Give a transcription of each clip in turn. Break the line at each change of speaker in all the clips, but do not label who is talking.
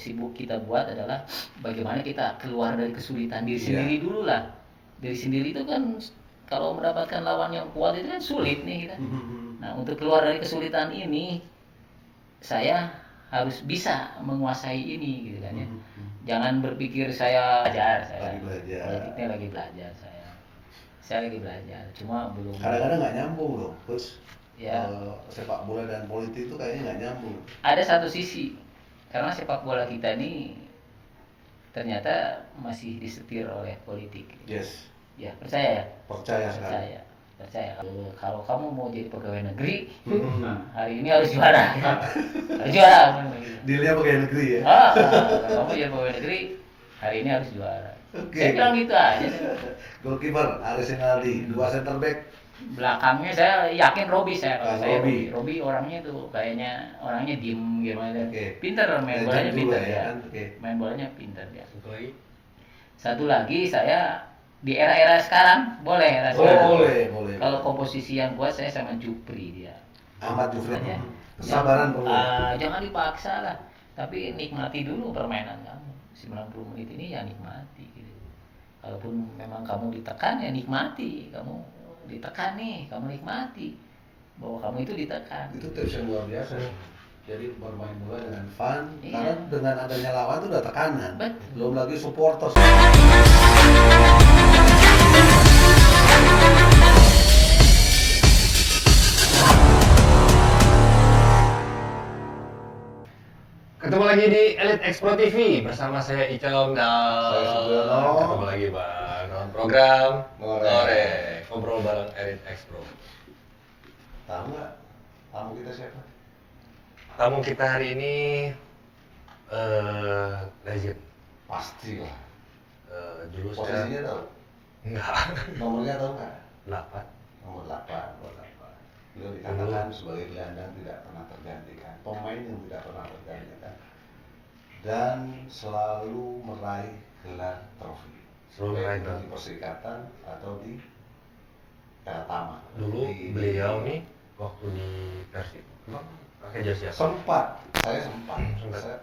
sibuk kita buat adalah bagaimana kita keluar dari kesulitan diri sendiri dulu lah. Diri sendiri itu kan kalau mendapatkan lawan yang kuat itu kan sulit nih kita. Nah, untuk keluar dari kesulitan ini saya harus bisa menguasai ini gitu kan ya. Jangan berpikir saya politiknya lagi belajar saya lagi belajar, cuma belum.
Kadang-kadang nggak nyambung loh, Coach. Ya. Sepak bola dan politik itu kayaknya nggak nyambung.
Ada satu sisi, karena sepak bola kita ini ternyata masih disetir oleh politik.
Yes.
Ya, percaya ya? Percaya. Kalau kamu mau jadi pegawai negeri, hari ini harus juara. Harus juara.
Dealnya pegawai negeri ya?
Kalau kamu jadi pegawai negeri, hari ini harus juara. Saya bilang gitu aja.
Goalkeeper Aris Rinaldi, 2 center back.
Belakangnya saya yakin Robi kalau saya. Robi orangnya tuh kayaknya orangnya diem gimana. Pintar main bolanya pintar ya. Main bolanya pintar ya. Satu lagi saya di era-era sekarang boleh.
Boleh.
Kalau komposisi yang kuat saya sama Jupri dia.
Ahmad Jupri ya. Kesabaran perlu.
Jangan dipaksa lah. Tapi nikmati dulu permainan kamu. 90 menit ini ya nikmati gitu. Kalaupun memang kamu ditekan ya nikmati. Kamu ditekan nih, kamu nikmati bahwa kamu itu ditekan.
Itu tips yang luar biasa. Jadi bermain bola dengan fun, karena dengan adanya lawan itu udah tekanan. Belum lagi supporters.
Ketemu lagi di Elite Expro TV bersama saya Icong dan
saya Sugiono.
Ketemu lagi Bang dalam program Ngorek ngobrol bareng Elite Expro.
Tahu nggak tamu kita siapa?
Tamu kita hari ini legend.
Pasti lah.
Dulu
posisinya tahu?
Enggak.
Nomornya tahu nggak?
8.
Nomor 8. Beliau dikatakan sebagai gelandang tidak pernah tergantikan, pemain yang tidak pernah tergantikan, dan selalu meraih gelar trofi. Di Perserikatan atau di Pratama.
Dulu beliau nih waktu di Persib pakai jersey apa?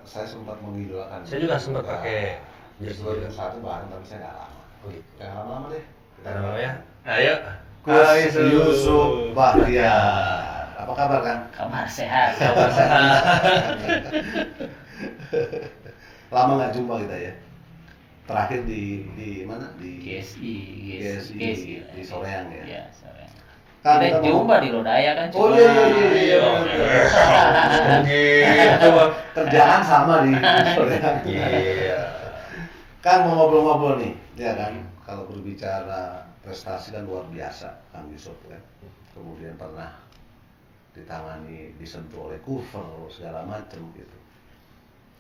Saya sempat mengidolakan.
Saya juga sempat pakai jersey
2001 bareng, tapi saya nggak lama. Jangan lama-lama deh.
Kita nama ya. Ayo.
Coach Yusuf Bahtiar. Apa kabar, Kang?
Kabar sehat.
Lama nggak jumpa kita ya. Terakhir di mana? Di
GSI
di Soreang ya.
Iya, Soreang. Kita jumpa di Lodaya kan.
Oh iya. Kerjaan sama di Soreang. Iya. Kang mau ngobrol-ngobrol nih, ya kan? Kalau berbicara prestasi kan luar biasa, Kang Yusuf kan. Kemudian pernah disentuh oleh Kurver segala macam gitu.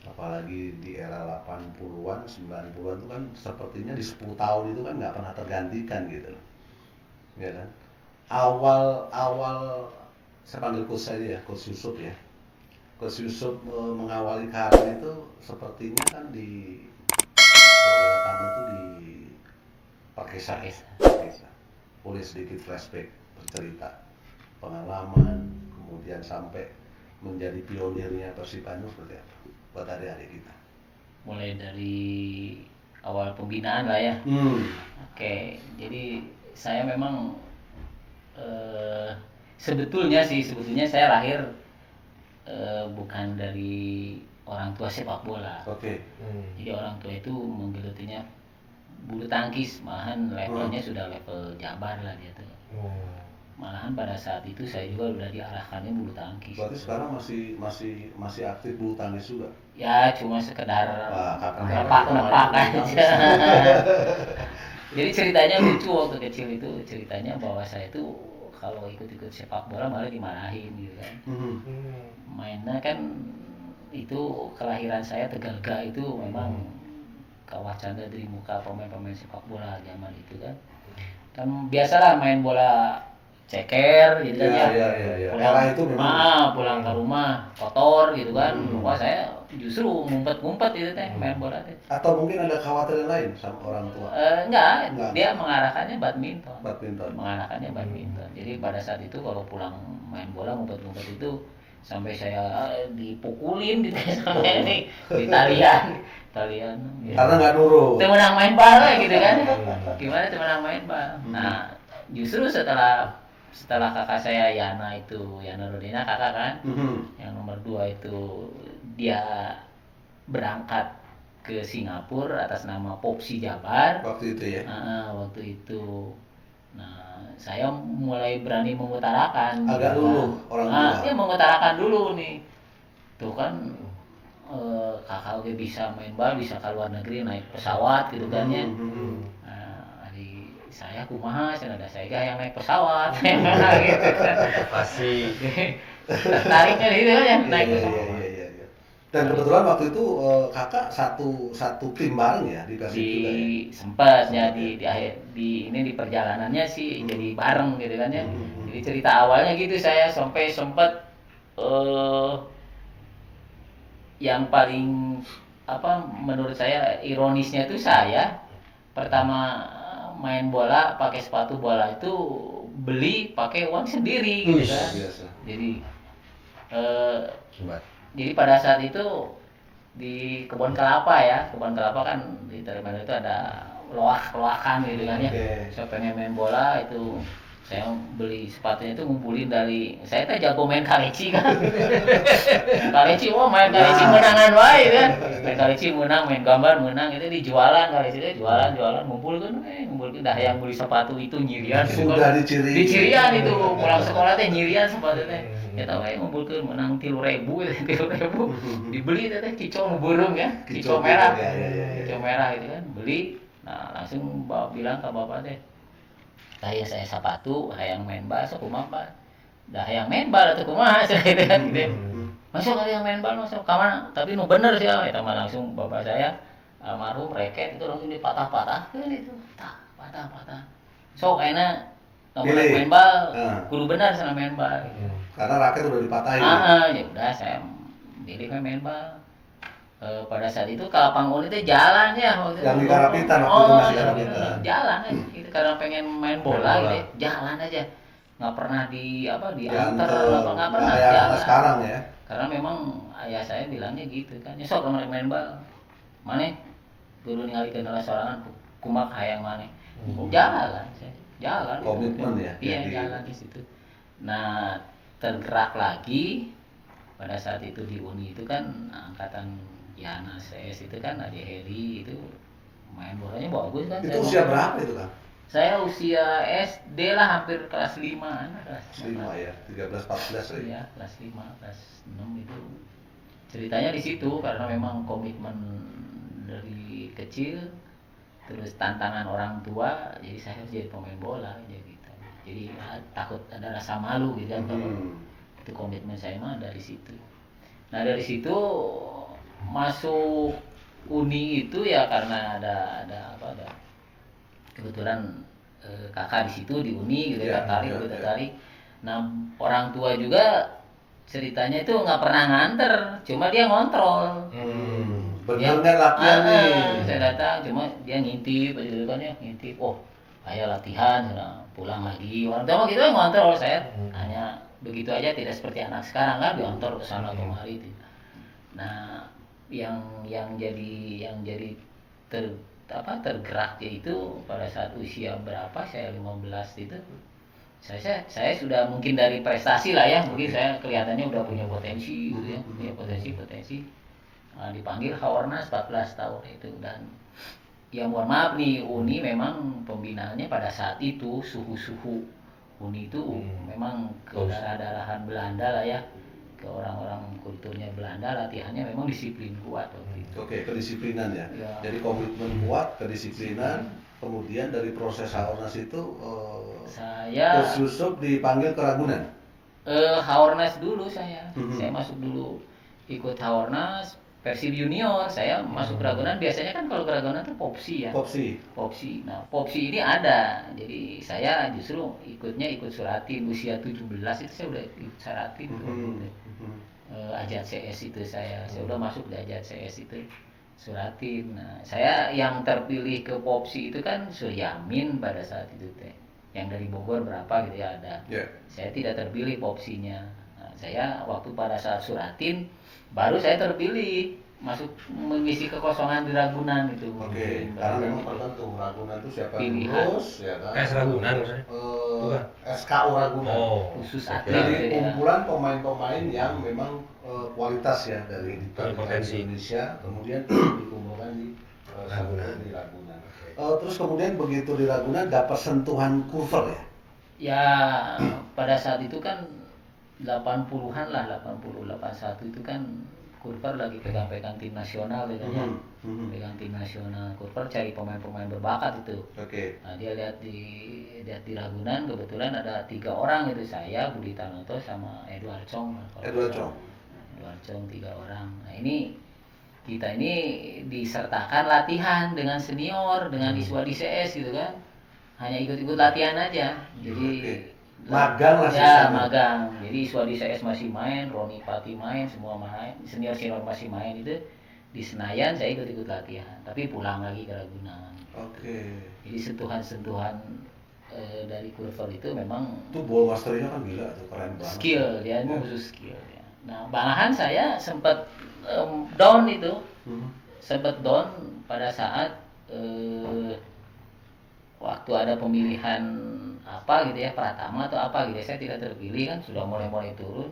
Apalagi di era 80-an, 90-an itu kan sepertinya di 10 tahun itu kan nggak pernah tergantikan gitu. Ya kan? Awal saya panggil coach saya ya, Coach Yusuf ya. Coach Yusuf mengawali karir itu sepertinya kan di pertama itu di Pakistan. Boleh sedikit flashback, bercerita pengalaman, kemudian sampai menjadi pionirnya Persib Bandung seperti apa buat adik-adik kita?
Mulai dari awal pembinaan lah ya. Oke, jadi saya memang sebetulnya saya lahir bukan dari orang tua sepak bola. Jadi orang tua itu menggelutinya bulu tangkis, malahan levelnya sudah level Jabar lah dia tuh. Malahan pada saat itu saya juga udah diarahkannya bulu tangkis.
Berarti sekarang masih aktif bulu tangkis juga?
Ya cuma sekedar nepak aja. Jadi ceritanya lucu waktu kecil itu, ceritanya bahwa saya itu kalau ikut-ikut sepak bola malah dimarahin gitu kan. Mainnya kan itu kelahiran saya Tegalga itu memang kawah canda dari muka pemain-pemain sepak bola zaman itu kan. Kan biasalah main bola ceker gitu kan ya.
Pulang itu memang
pulang ke rumah kotor gitu kan. Wah saya justru ngumpet-ngumpet gitu teh main bola teh.
Atau mungkin ada kekhawatiran lain sama orang tua?
Enggak, dia mengarahkannya badminton.
Mengarahkannya
badminton. Jadi pada saat itu kalau pulang main bola ngumpet-ngumpet itu sampai saya dipukulin gitu sampai di talian gitu.
Karena nggak nurut.
Menang main bal gitu kan. Gimana menang main bal. Nah, justru setelah kakak saya Yana Nurudina kakak kan, yang nomor 2 itu dia berangkat ke Singapura atas nama Popsi Jabar
waktu itu ya.
Waktu itu. Nah, saya mulai berani mengutarakan.
Agak dulu orang tua.
Dia mengutarakan dulu nih. Tuh kan kakak udah bisa main bal, bisa ke luar negeri naik pesawat gitu kan ya. Adik saya kumaha, ada saya yang naik pesawat. Gitu kan.
Pasti
Tariknya gitu kan ya naik pesawat.
Iya. Dan kebetulan waktu itu kakak satu tim bareng ya di Persib juga ya.
Sempat ya di perjalanannya sih jadi bareng gitu kan ya. Jadi cerita awalnya gitu saya sampai sempat yang paling menurut saya ironisnya itu saya pertama main bola pakai sepatu bola itu beli pakai uang sendiri gitu kan.
Biasa.
Jadi pada saat itu di kebun kelapa kan di Terminal itu ada loakan gitu kan ya. Saya pengen main bola itu saya beli sepatunya itu ngumpulin dari saya teh jago main kaleci kan. Kaleci main kaleci menangan wae kan. Main kaleci menang, main gambar menang itu dijualan kaleci itu jualan ngumpulkan dah yang beli sepatu itu nyirian
sudah
dicirian itu pulang sekolah teh nyirian sepatu teh. Ya tahu ngumpulkeun menang 3.000 dibeli teh kicau burung ya, kicau merah. Kicau merah itu kan beli. Nah, langsung bilang ke bapak teh, saya sepatu hayang main bal sok kumaha dah hayang main bal atuh kumaha gitu kan gitu. Masuk hayang main bal masuk ka mana tapi nu bener sih eta mah langsung bapak saya almarhum reket itu langsung dipatah-patahkeun itu patah sok ayeuna lamun main bal kudu bener sana main bal
karena raket udah dipatahin
ya udah saya pilih main bal. Pada saat itu Kalapang Uni itu jalan ya waktu
yang di Karapitan waktu itu masih Karapitan
jalan aja gitu, karena pengen main bola gitu jalan aja nggak pernah diantar nggak pernah jalan
sekarang ya
karena memang ayah saya bilangnya gitu kan nyesok kalau main bal mana dulu ninggalikeun heula sorangan kumaha hayang mana jalan
komitmen ya
iya jalan di situ. Nah tergerak lagi pada saat itu di Uni itu kan angkatan Yana CS itu kan Ade Heri itu main bolanya bagus kan.
Itu usia berapa itu kan?
Saya usia SD lah hampir kelas 5 kelas
5 ya, 13-14 lagi.
Iya, kelas 5, kelas 6 itu. Ceritanya di situ karena memang komitmen dari kecil terus tantangan orang tua jadi saya harus jadi pemain bola aja gitu. Jadi takut ada rasa malu gitu kan kalau itu komitmen saya mah dari situ. Nah, dari situ masuk Uni itu ya karena ada kebetulan kakak di situ di Uni gitu tertarik. Nah, orang tua juga ceritanya itu nggak pernah nganter, cuma dia ngontrol.
Bener nggak latihan nih?
Saya datang, cuma dia ngintip aja gitu kan ya, ngintip. Oh, ayo latihan, pulang lagi. Orang tua gitu ngontrol saya. Hanya begitu aja, tidak seperti anak sekarang kan diantar ke sana kemari. Nah, yang jadi tergerak yaitu pada saat usia berapa saya 15 itu saya sudah mungkin dari prestasi lah ya, mungkin saya kelihatannya udah punya potensi gitu ya, punya potensi. Nah, dipanggil Haornas 14 tahun itu dan ya mohon maaf nih Uni memang pembinaannya pada saat itu suhu Uni itu memang ke darah-darahan Belanda lah ya, ke orang-orang kulturnya Belanda, latihannya memang disiplin kuat waktu itu.
Oke, kedisiplinan ya. Jadi komitmen kuat, kedisiplinan, kemudian dari proses Haornas itu saya Coach Yusuf dipanggil ke Ragunan.
Haornas dulu saya masuk dulu ikut Haornas Persib Junior, saya masuk ke Ragunan. Biasanya kan kalau ke Ragunan tuh Popsi ya. Popsi. Nah, Popsi ini ada. Jadi saya justru ikut Suratin usia 17 itu saya udah ikut Suratin Ajat CS itu saya udah masuk di Ajat CS itu Suratin. Nah, saya yang terpilih ke Popsi itu kan Suryamin pada saat itu teh. Yang dari Bogor berapa gitu ya ada. Saya tidak terpilih Popsinya. Nah, saya waktu pada saat suratin baru saya terpilih masuk mengisi kekosongan di Ragunan itu.
Oke, karena memang tertentu Ragunan itu siapa yang
Pilihan.
lulus, ya kan?
Ragunan maksudnya? Bukan.
SKU Ragunan.
Oh,
Khusus
saya
atlet.
kira.
Jadi
ya.
kumpulan pemain-pemain yang memang kualitas ya dari
Potensi.
Indonesia, kemudian dikumpulkan di
Ragunan.
di Ragunan. Terus kemudian begitu di Ragunan dapat sentuhan kurver ya?
Ya pada saat itu kan 80-an lah, 80, 81 itu kan Kurper lagi pegang-pegang tim nasional gitu ya. Pegang tim nasional. Kurper cari pemain-pemain berbakat itu.
Oke.
Nah, dia lihat di Ragunan kebetulan ada 3 orang itu, saya, Budi Tanoto sama Edward Chong.
Edward Chong.
Edward Chong 3 orang. Nah, kita ini disertakan latihan dengan senior, dengan Iswa di CS gitu kan. Hanya ikut-ikut latihan aja. Jadi
magang lah
ya, magang. Jadi Iswadi CS masih main, Roni Pati main, semua main, senior masih main itu di Senayan, saya ikut latihan, tapi pulang lagi ke Ragunan.
Oke.
Jadi sentuhan dari Kurver itu memang
itu ball masternya kan gila tuh, keren banget.
Skill dia itu khusus skill ya. Nah, malahan saya sempat down itu. Sempat down pada saat waktu ada pemilihan apa gitu ya, Pratama atau apa gitu, saya tidak terpilih kan, sudah mulai turun,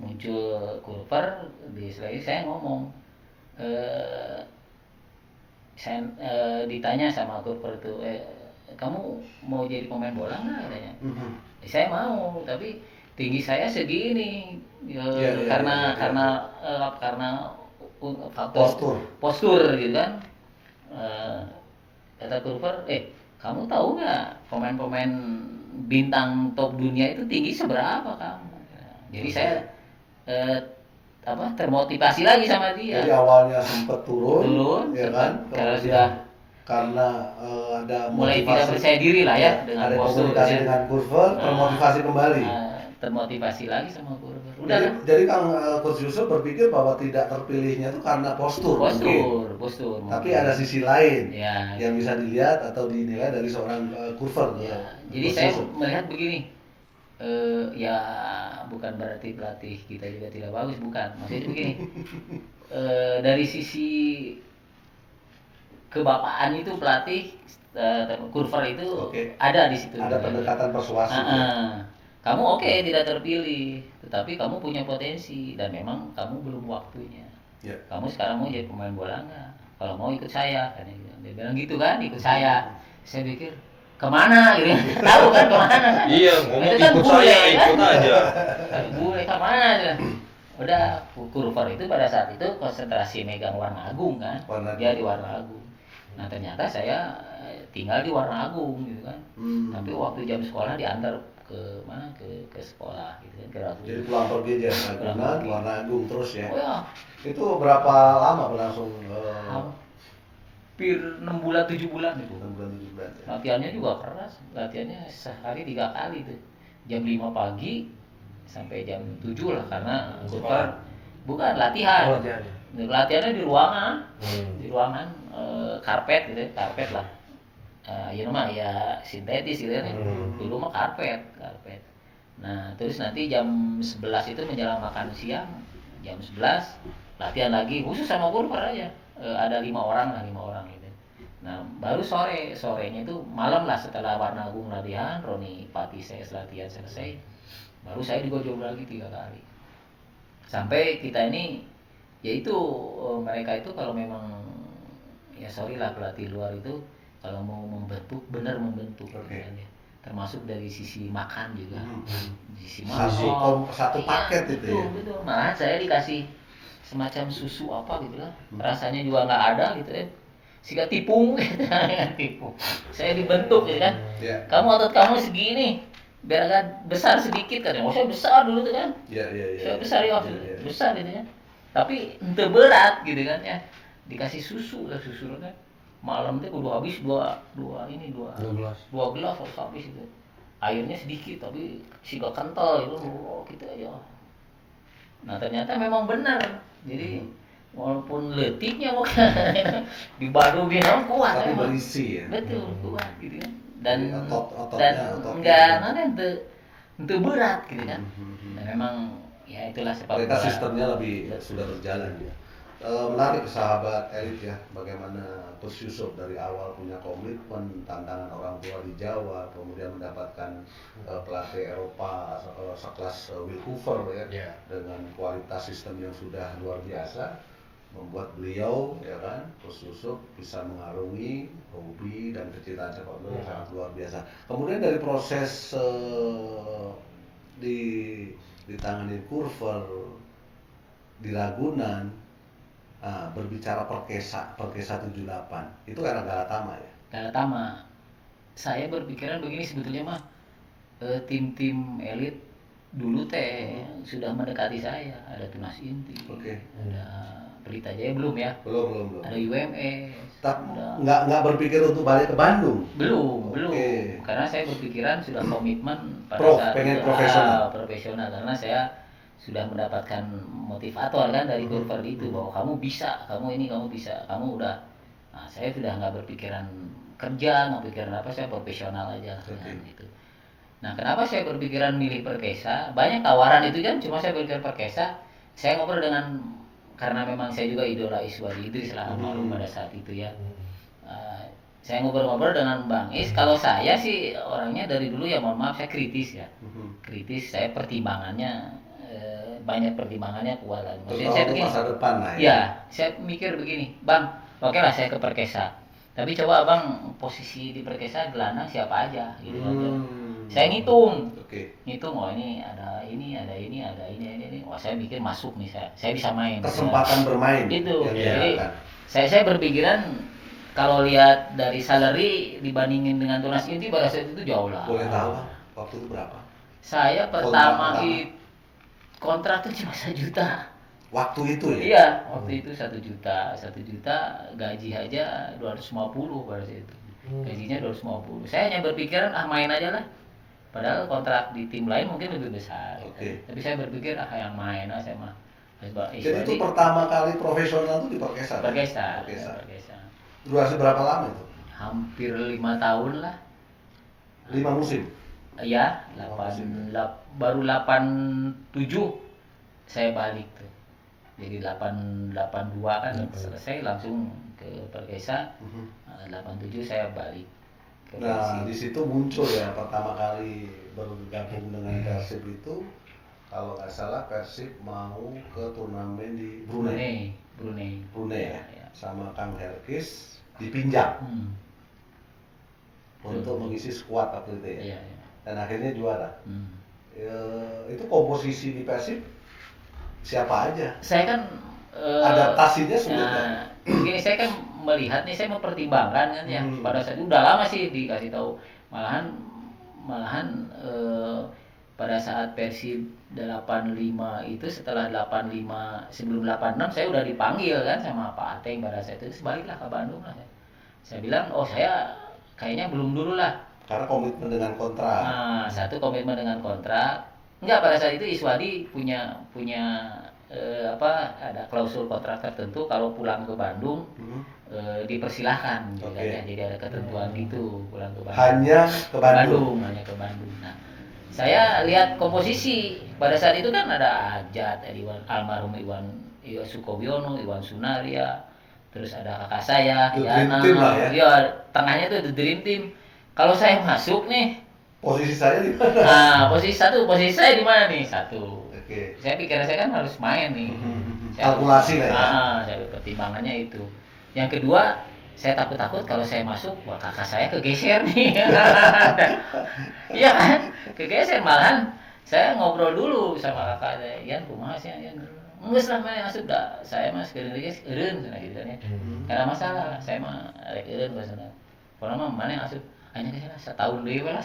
muncul Kurver di selain saya ngomong, saya ditanya sama Kurver itu, kamu mau jadi pemain bola nggak katanya? Saya mau, tapi tinggi saya segini, karena faktor postur gitu kan. Kata Kurver, kamu tahu nggak pemain-pemain bintang top dunia itu tinggi seberapa kamu? Jadi saya termotivasi lagi sama dia.
Jadi awalnya sempat turun ya kan? Karena ada
mulai tidak percaya diri lah ya, dengan
ada
postur
komunikasi dengan Kurver, termotivasi kembali.
Termotivasi lagi sama Kurver.
Jadi Kang Coach Yusuf berpikir bahwa tidak terpilihnya itu karena postur.
Postur.
Tapi ada sisi lain
ya,
yang bisa dilihat atau dinilai dari seorang Kurver.
Ya. Jadi saya melihat begini, ya bukan berarti pelatih kita juga tidak bagus, bukan. Maksudnya begini, dari sisi kebapaan itu pelatih Kurver itu ada di situ.
Ada pendekatan persuasi.
Kamu tidak terpilih, tetapi kamu punya potensi dan memang kamu belum waktunya.
Ya.
Kamu sekarang mau jadi pemain bola nggak? Kalau mau ikut saya, kan dia bilang gitu kan, ikut saya. Saya pikir kemana gitu, tahu kan kemana kan?
Iya, ngomong
kan
ikut saya,
kan?
ikut aja.
Gue kemana aja? Udah, Kurver itu pada saat itu konsentrasi megang Warna Agung kan, dia di Warna Agung. Nah ternyata saya tinggal di Warna Agung gitu kan. Tapi waktu jam sekolah diantar ke mana, ke sekolah gitu kan, ke
jadi pulang pergi aja Ragunan, Warna Agung terus ya.
Oh ya.
Itu berapa lama berlangsung?
Hampir 6 bulan 7 bulan itu.
6 bulan 7 bulan. Ya.
Latihannya juga keras, latihannya sehari 3 kali tuh. Jam 5 pagi sampai jam 7 lah, karena bukan latihan. Latihannya di ruangan. Di ruangan karpet gitu, karpet lah. Ya sintetis gitu kan. Dulu mah karpet. Nah, terus nanti jam 11 itu menjelang makan siang, jam 11 latihan lagi khusus sama Kurver aja. Ada 5 orang gitu. Nah, baru sorenya itu malam lah, setelah Warna Agung latihan, Roni Pati CS latihan selesai, baru saya digojok lagi 3 kali. Sampai kita ini, yaitu mereka itu kalau memang ya sorry lah, pelatih luar itu kalau mau membentuk, benar membentuk. Termasuk dari sisi makan juga, sisi makan
satu paket itu ya.
Betul. Malah saya dikasih semacam susu apa gitu lah, rasanya juga nggak ada gitu ya, sehingga tipung gitu. Tipung saya dibentuk gitu kan. Kamu otot kamu segini, biar agak besar sedikit kan. Saya besar dulu tuh kan. Saya besar ya, besar gitu kan, tapi ente berat gitu kan ya. Dikasih susu kan, malam tuh udah habis dua gelas harus habis itu. Airnya sedikit tapi siga kental itu, gitu aja. Nah ternyata memang benar. Jadi walaupun letiknya dibadu binang kuat,
tapi berisi ya.
Betul, kuat gitu kan. Dan
ototnya
enggak nanti itu berat gitu kan. Dan memang ya itulah sepak
mereka
bola.
sistemnya lebih sudah berjalan ya. Menarik sahabat elit ya, bagaimana Coach Yusuf dari awal punya komitmen, tantangan orang tua di Jawa, kemudian mendapatkan pelatih Eropa sekelas Will Hoover ya, dengan kualitas sistem yang sudah luar biasa, membuat beliau ya kan, Coach Yusuf bisa mengarungi hobi dan kecintaan sepak bola yang sangat luar biasa. Kemudian dari proses ditangani Kurver di Ragunan. Berbicara Perkesa 78 itu karena Galatama ya?
Galatama. Saya berpikiran begini sebetulnya mah, tim-tim elit dulu teh sudah mendekati saya. Ada Tunas Inti, ada Pelita Jaya belum ya?
Belum.
Ada UMS.
Nggak berpikir untuk balik ke Bandung?
Belum. Karena saya berpikiran sudah komitmen pada saat
pengen
itu, profesional karena saya sudah mendapatkan motivator kan dari Kurver itu bahwa kamu bisa, kamu bisa, kamu udah. Nah, saya sudah nggak berpikiran kerja, nggak pikiran apa, saya profesional aja kan gitu. Nah, kenapa saya berpikiran milih Perkesa? Banyak tawaran itu kan, cuma saya berpikir Perkesa. Saya ngobrol dengan, karena memang saya juga idola Iswadi Idris lah almarhum pada saat itu ya. Saya ngobrol-ngobrol dengan Bang Is. Kalau saya sih orangnya dari dulu ya, mohon maaf saya kritis ya. Kritis, saya pertimbangannya banyak pertimbangannya kuat. Maksudnya saya begini,
masa depan lah ya.
Ya, saya mikir begini, Bang, oke lah saya ke Perkesa. Tapi coba Abang posisi di Perkesa gelandang siapa aja gitu aja. Saya ngitung. Ngitung, oh ini ada ini. Wah, saya mikir masuk nih, saya bisa main.
Kesempatan bermain.
Gitu. Jadi saya berpikiran kalau lihat dari salary dibandingin dengan Tunas Inti pada saat itu jauh lah.
Boleh tahu waktu itu berapa?
Saya pertama kontrak itu cuma 1 juta.
Waktu itu ya?
Iya, waktu itu 1 juta. 1 juta gaji aja 250 pada saat itu. Gajinya 250. Saya hanya berpikiran main aja lah. Padahal kontrak di tim lain mungkin lebih besar. Tapi saya berpikir yang main saya mah.
Jadi itu pertama kali profesional itu di Perkesa?
Perkesa.
Durasi berapa lama itu?
Hampir 5 tahun lah.
5 musim?
Iya, baru 87 saya balik tuh. Jadi 82 kan selesai langsung ke Perkesa. 87 saya balik ke Persib.
Nah, di situ muncul ya pertama kali bergabung dengan Persib itu, kalau nggak salah Persib mau ke turnamen di Brunei ya. Sama Kang Herkis dipinjam untuk mengisi skuad waktu itu ya. Dan akhirnya juara. Itu komposisi di Persib siapa aja?
Saya kan
adaptasinya sulit kan?
Begini, saya kan melihat nih, saya mempertimbangkan kan ya. Pada saat itu udah lama sih dikasih tahu, malahan pada saat Persib 85 itu, setelah 85 sebelum 86 saya udah dipanggil kan sama Pak Ateng pada saat itu, sebaliklah ke Bandung lah. Saya bilang, saya kayaknya belum dulu lah.
Karena komitmen dengan kontrak.
Nah, satu komitmen dengan kontrak. Enggak, pada saat itu Iswadi punya ada klausul kontrak tertentu kalau pulang ke Bandung dipersilahkan gitu kan ya. Jadi ada ketentuan gitu, pulang ke Bandung.
Hanya ke Bandung.
Hanya ke Bandung. Nah, saya lihat komposisi pada saat itu kan ada Ajat, almarhum Iwan Sukowiono, Iwan Sunaria, terus ada kakak saya,
Yana.
Tengahnya tuh The Dream Team. Kalau saya masuk nih,
posisi saya di mana?
Nah, posisi saya di mana nih? 1. Saya pikir saya kan harus main nih.
Kalkulasi lah ya.
Saya pertimbangannya itu. Yang kedua, saya takut kalau saya masuk, wah kakak saya kegeser nih. Iya kan? Kegeser, malahan saya ngobrol dulu sama kakak saya. Yan, kumaha sih Yan? Enggak selama masuk dah. Saya mas ke Indonesia, eureun gitu kan ya. Enggak ada masalah, saya mah rek eureun bahasana. Pokoknya mah mana yang masuk? Hanya setahun dulu lah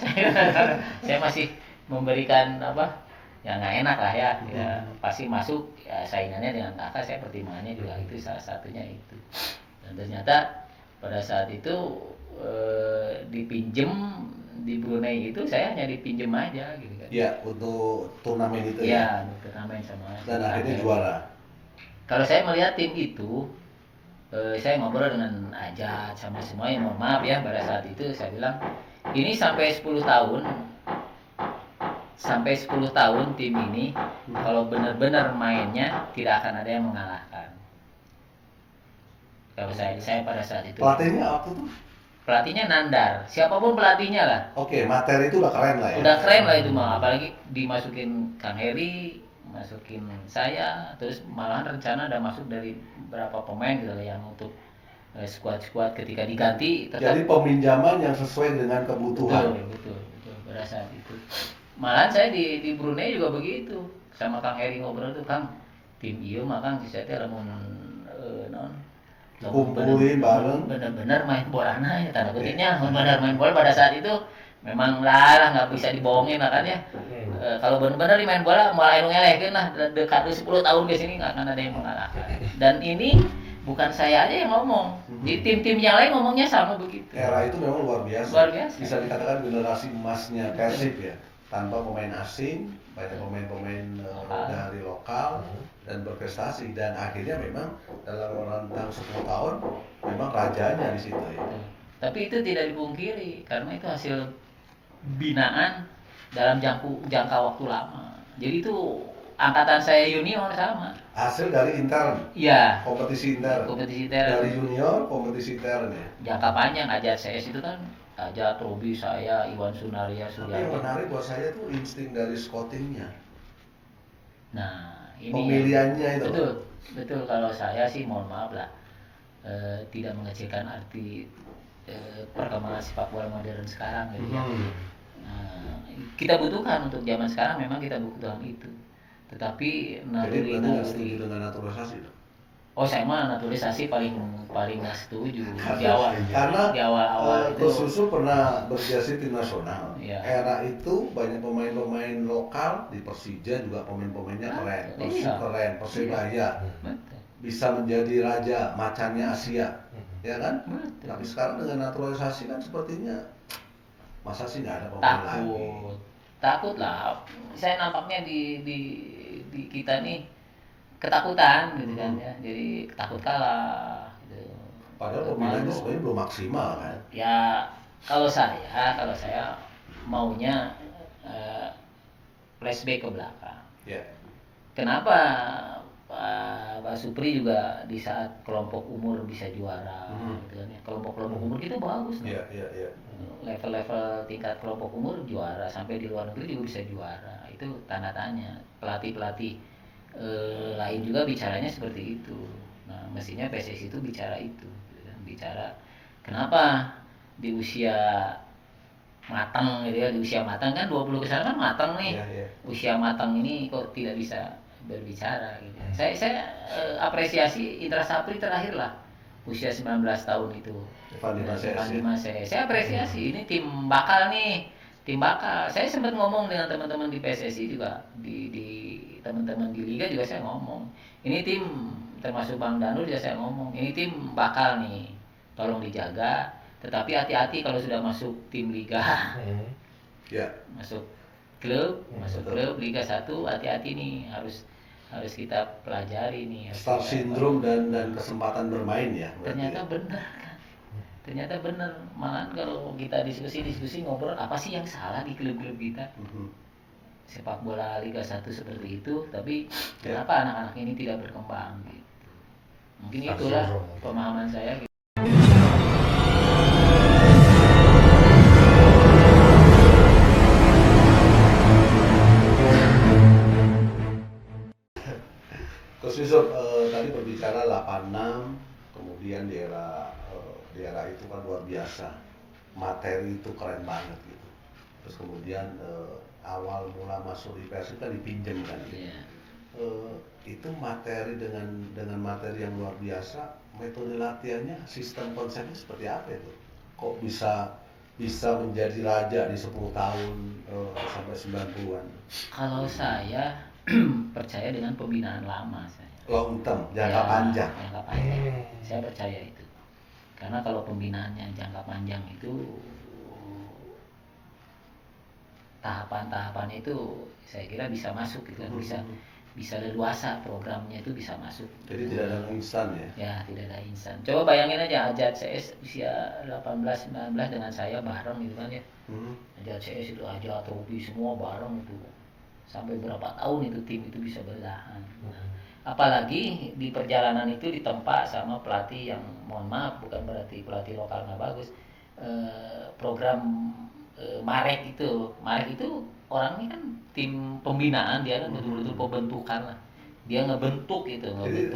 saya masih memberikan yang nggak enak lah ya. Pasti masuk ya, saingannya dengan kakak, saya pertimbangannya juga itu salah satunya itu. Dan ternyata pada saat itu dipinjem di Brunei itu, saya hanya dipinjem aja gitu kan.
Iya, untuk turnamen itu
ya. Iya, untuk turnamen sama.
Dan akhirnya juara.
Kalau saya melihat tim itu, saya ngobrol dengan Ajat sama semuanya, mohon maaf ya, pada saat itu saya bilang ini sampai 10 tahun sampai 10 tahun tim ini kalau benar-benar mainnya tidak akan ada yang mengalahkan. Kalau saya pada saat itu.
Pelatihnya waktu itu?
Pelatihnya Nandar, siapapun pelatihnya lah.
Oke, materi itu udah keren lah ya.
Udah keren lah itu mah, apalagi dimasukin Kang Heri, masukin saya, terus malahan rencana ada masuk dari berapa pemain gitu yang untuk skuad-skuad ketika diganti tetap.
Jadi peminjaman yang sesuai dengan kebutuhan.
Betul pada saat itu. Malahan saya di Brunei juga begitu, sama Kang Heri ngobrol tuh, Kang, tim ieu mah Kang saya teh lamun
kumpulin bareng,
bener-bener main bolana ya tanda kutipnya, bener main bola pada saat itu memang lah nggak bisa dibohongin lah kan ya. Kalau bener-bener main bola mulai ngelehkeun lah dekat 10 tahun ke sini nggak akan ada yang mengalahkan. Dan ini bukan saya aja yang ngomong, di tim-tim yang lain ngomongnya sama begitu.
Era itu memang luar biasa.
Luar biasa.
Bisa dikatakan generasi emasnya Persib ya, tanpa pemain asing, banyak pemain-pemain dari lokal dan berprestasi, dan akhirnya memang dalam rentang 10 tahun memang rajanya di situ ya.
Tapi itu tidak dipungkiri karena itu hasil binaan dalam jangka waktu lama. Jadi itu angkatan saya junior sama.
Hasil dari intern.
Iya.
Kompetisi intern.
Kompetisi intern.
Dari junior kompetisi intern ya.
Jangka panjang aja CS itu kan aja Robi, saya, Iwan Sunaria,
Tapi yang
Suryadi.
menarik buat saya tuh insting dari scoutingnya.
Nah, ini
pemilihannya itu.
Betul. Kalau saya sih mohon maaf lah, tidak mengecilkan arti perkembangan sepak bola modern sekarang gitu ya. Nah, kita butuhkan untuk zaman sekarang, memang kita butuhkan itu. Tetapi
Jadi berarti nggak setuju dengan naturalisasi dong?
Oh, saya mah naturalisasi paling nggak setuju di awal.
Karena
di awal itu.
Coach Susu pernah berjasa tim nasional.
Iya.
Era itu banyak pemain-pemain lokal di Persija juga pemain-pemainnya keren. Persib
Iya.
keren, Persibaya
Betul.
bisa menjadi raja macannya Asia, ya kan?
Betul.
Tapi sekarang dengan naturalisasi kan sepertinya masa sih nggak ada pemain lagi.
Takut lah. Saya nampaknya di kita nih ketakutan gitu kan ya. Jadi takut kalah gitu.
Padahal pemainnya sebenarnya belum maksimal kan.
Ya kalau saya maunya flashback ke belakang.
Ya.
Kenapa Pak Supri juga di saat kelompok umur bisa juara gitu kan ya. Kelompok umur kita bagus loh.
Iya.
Level-level tingkat kelompok umur juara, sampai di luar negeri juga bisa juara. Itu tanda tanya. Pelatih lain juga bicaranya seperti itu. Nah, mestinya PSSI itu bicara itu, bicara kenapa di usia matang gitu ya, di usia matang kan 20 ke sana kan matang nih.
Iya.
Usia matang ini kok tidak bisa berbicara gitu. Saya apresiasi Indra Sapri terakhir lah, usia 19 tahun itu.
Evan Dimas
Saya apresiasi, ini tim bakal nih. Tim bakal. Saya sempat ngomong dengan teman-teman di PSSI juga, di teman-teman di liga juga saya ngomong. Ini tim, termasuk Bang Danur juga saya ngomong, ini tim bakal nih. Tolong dijaga, tetapi hati-hati kalau sudah masuk tim liga.
Ya.
Masuk klub Liga 1, hati-hati nih, harus kita pelajari nih.
Star syndrome dan kesempatan bermain ya.
Ternyata benar kan. Ternyata benar. Malahan kalau kita diskusi ngobrol, apa sih yang salah di klub-klub kita? Sepak bola Liga 1 seperti itu, tapi kenapa anak-anak ini tidak berkembang gitu. Mungkin itulah pemahaman saya gitu.
Coach Yusuf tadi berbicara 86, kemudian di era itu kan luar biasa, materi itu keren banget gitu. Terus kemudian awal mula masuk di Persib kan dipinjam kan gitu. Itu materi dengan materi yang luar biasa, metode latihannya, sistem konsepnya seperti apa itu? Kok bisa menjadi raja di 10 tahun sampai 90-an?
Kalau saya percaya dengan pembinaan lama saya.
Long term, jangka panjang.
Jangka panjang. Saya percaya itu. Karena kalau pembinaannya jangka panjang itu, tahapan-tahapan itu saya kira bisa masuk gitu kan, bisa leluasa programnya itu bisa masuk.
Jadi tidak ada instan ya?
Ya, tidak ada instan. Coba bayangin aja Ajat CS usia 18-19 dengan saya bareng gitu kan ya. Ajat CS itu Ajat, Robi semua bareng itu. Sampai berapa tahun itu tim itu bisa bertahan. Apalagi di perjalanan itu ditempa sama pelatih yang mohon maaf bukan berarti pelatih lokal nggak bagus. Program Marek itu orangnya kan tim pembinaan, dia kan betul-betul pembentukan lah. Dia ngebentuk gitu,
Jadi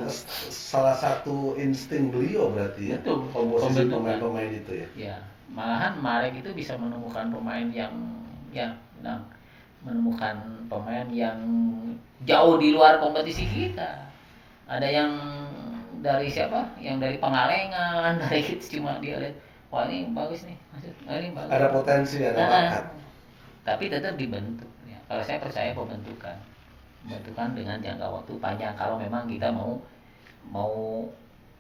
salah satu insting beliau berarti ya,
betul,
komposisi pemain-pemain itu ya.
Ya, malahan Marek itu bisa menemukan pemain yang menemukan pemain yang jauh di luar kompetisi kita. Ada yang dari siapa? Yang dari Pengalengan, dari itu cuma dia lihat, wah ini bagus nih, ini bagus.
Ada potensi, ada bakat.
Tapi tetap dibentuk. Ya. Kalau saya percaya pembentukan dengan jangka waktu panjang. Kalau memang kita mau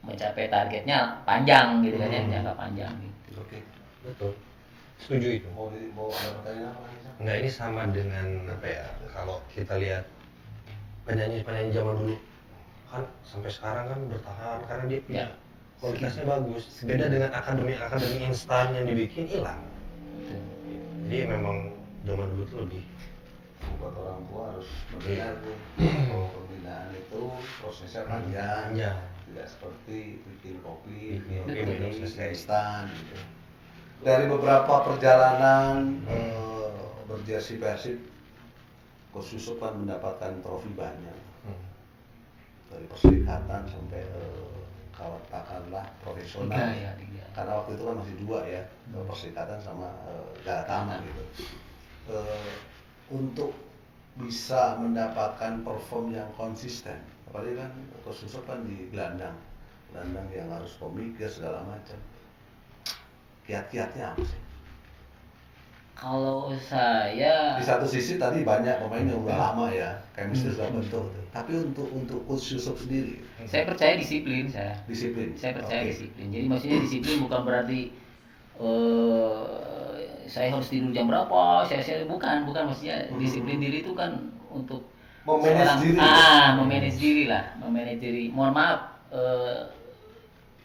mencapai targetnya panjang gitu kan ya, jangka panjang gitu.
Oke.
Betul. Setuju itu.
Mau ada pertanyaan apa lagi?
Nah ini sama dengan apa ya? Kalau kita lihat penyanyi zaman dulu kan sampai sekarang kan bertahan karena dia punya kualitasnya bagus. Beda dengan akademi instan yang dibikin hilang. Jadi memang zaman dulu tuh lebih
buat orang tua harus mendengar pembinaan itu prosesnya panjang, tidak seperti bikin kopi, minum instan gitu. Dari beberapa perjalanan berjersey Persib, Coach Yusuf kan mendapatkan trofi banyak dari perserikatan sampai katakanlah profesional.
Liga.
Karena waktu itu kan masih 2 ya, perserikatan sama Galatama gitu. Untuk bisa mendapatkan perform yang konsisten, apalagi kan Coach Yusuf kan di gelandang yang harus pemikir segala macam. Kiat-kiatnya apa sih?
Kalau saya
Di satu sisi tadi banyak pemain yang udah lama ya, chemistry sudah bentuk. Tapi untuk Coach Yusuf sendiri,
saya percaya disiplin saya.
Disiplin.
Saya percaya
Oke.
disiplin. Jadi maksudnya disiplin bukan berarti saya harus tidur jam berapa, saya bukan maksudnya disiplin diri itu kan untuk
Memanage diri.
memanage diri lah, memanage diri. Mohon maaf,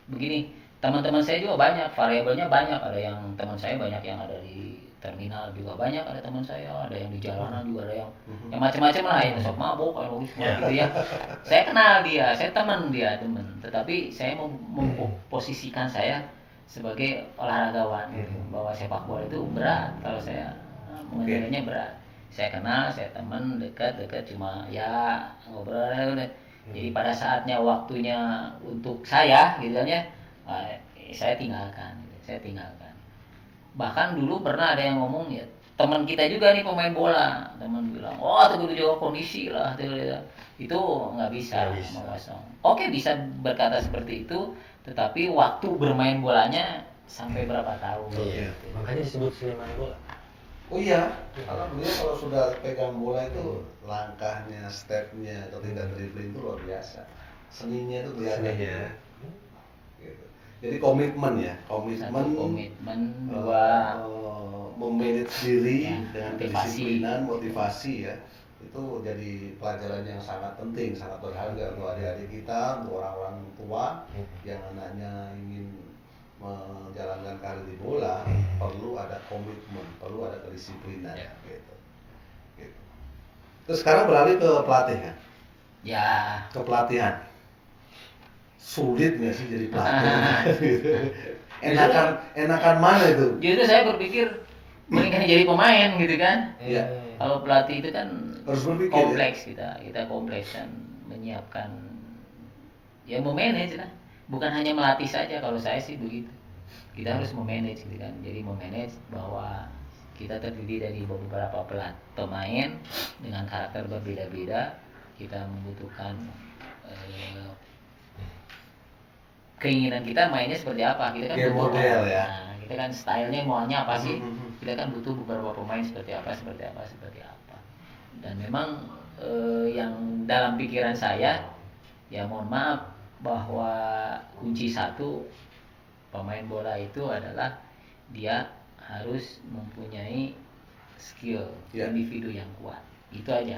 begini, teman-teman saya juga banyak, variabelnya banyak. Ada yang teman saya banyak yang ada di terminal juga banyak, ada teman saya, ada yang di jalanan juga, ada yang macam-macam lah, yang sok mabok, gitu ya. Saya kenal dia, saya teman. Tetapi saya memposisikan saya sebagai olahragawan, bahwa sepak bola itu berat. Kalau saya mengenalnya berat. Saya kenal, saya teman dekat, cuma ya ngobrol. Jadi pada saatnya waktunya untuk saya, gitu kan ya, saya tinggalkan. Bahkan dulu pernah ada yang ngomong ya, teman kita juga nih pemain bola, teman bilang, oh itu kudu jaga kondisi lah, itu nggak bisa mengosong. Oke, bisa berkata seperti itu, tetapi waktu bermain bolanya sampai berapa tahun?
Iya. Makanya disebut seniman bola.
Oh iya, karena beliau kalau sudah pegang bola itu langkahnya, stepnya, ketika dribbling itu luar biasa. Seninya itu kelihatan. Gitu. Jadi komitmen ya,
komitmen dua
memanage diri
ya,
dengan
motivasi.
kedisiplinan, motivasi ya. Itu jadi pelajaran yang sangat penting, sangat berharga untuk adik-adik kita, untuk orang-orang tua yang anaknya ingin menjalankan karir di bola, perlu ada komitmen, perlu ada kedisiplinan gitu. Terus sekarang beralih ke pelatihan.
Ya.
Ke pelatihan. Sulit nggak sih jadi pelatih? enakan mana itu?
Justru saya berpikir mendingan jadi pemain gitu kan.
Iya.
Kalau pelatih itu kan
Harus berpikir,
kompleks kita kompleks dan menyiapkan ya memanage lah. Bukan hanya melatih saja, kalau saya sih begitu. Kita harus memanage gitu kan. Jadi memanage bahwa kita terdiri dari beberapa pemain dengan karakter berbeda-beda. Kita membutuhkan keinginan kita mainnya seperti apa. Kita kan
Game model ya.
Nah, kita kan stylenya maunya apa sih? Kita kan butuh beberapa pemain seperti apa. Dan memang yang dalam pikiran saya, ya mohon maaf, bahwa kunci satu pemain bola itu adalah dia harus mempunyai skill individu yang kuat. Itu aja.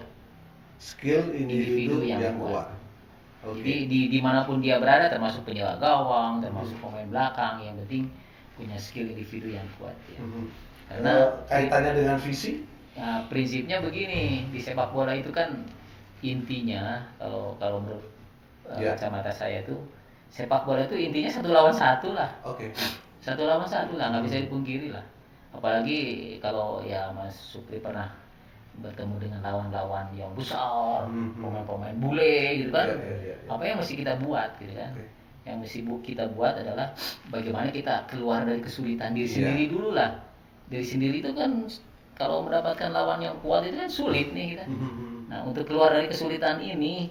skill individu yang kuat.
Jadi dimanapun dia berada, termasuk penjaga gawang, termasuk pemain belakang, yang penting punya skill individu yang kuat ya.
Karena kaitannya dengan visi?
Ya, prinsipnya begini, di sepak bola itu kan intinya kalau menurut kacamata saya tuh, sepak bola itu intinya 1 lawan 1 lah. 1 lawan 1 lah, nggak bisa dipungkiri lah. Apalagi kalau ya Mas Supri pernah bertemu dengan lawan-lawan yang besar, pemain-pemain bule gitu kan. Apa yang mesti kita buat gitu kan? Yang mesti kita buat adalah bagaimana kita keluar dari kesulitan diri sendiri dulu lah. Diri sendiri itu kan kalau mendapatkan lawan yang kuat itu kan sulit nih kita. Nah, untuk keluar dari kesulitan ini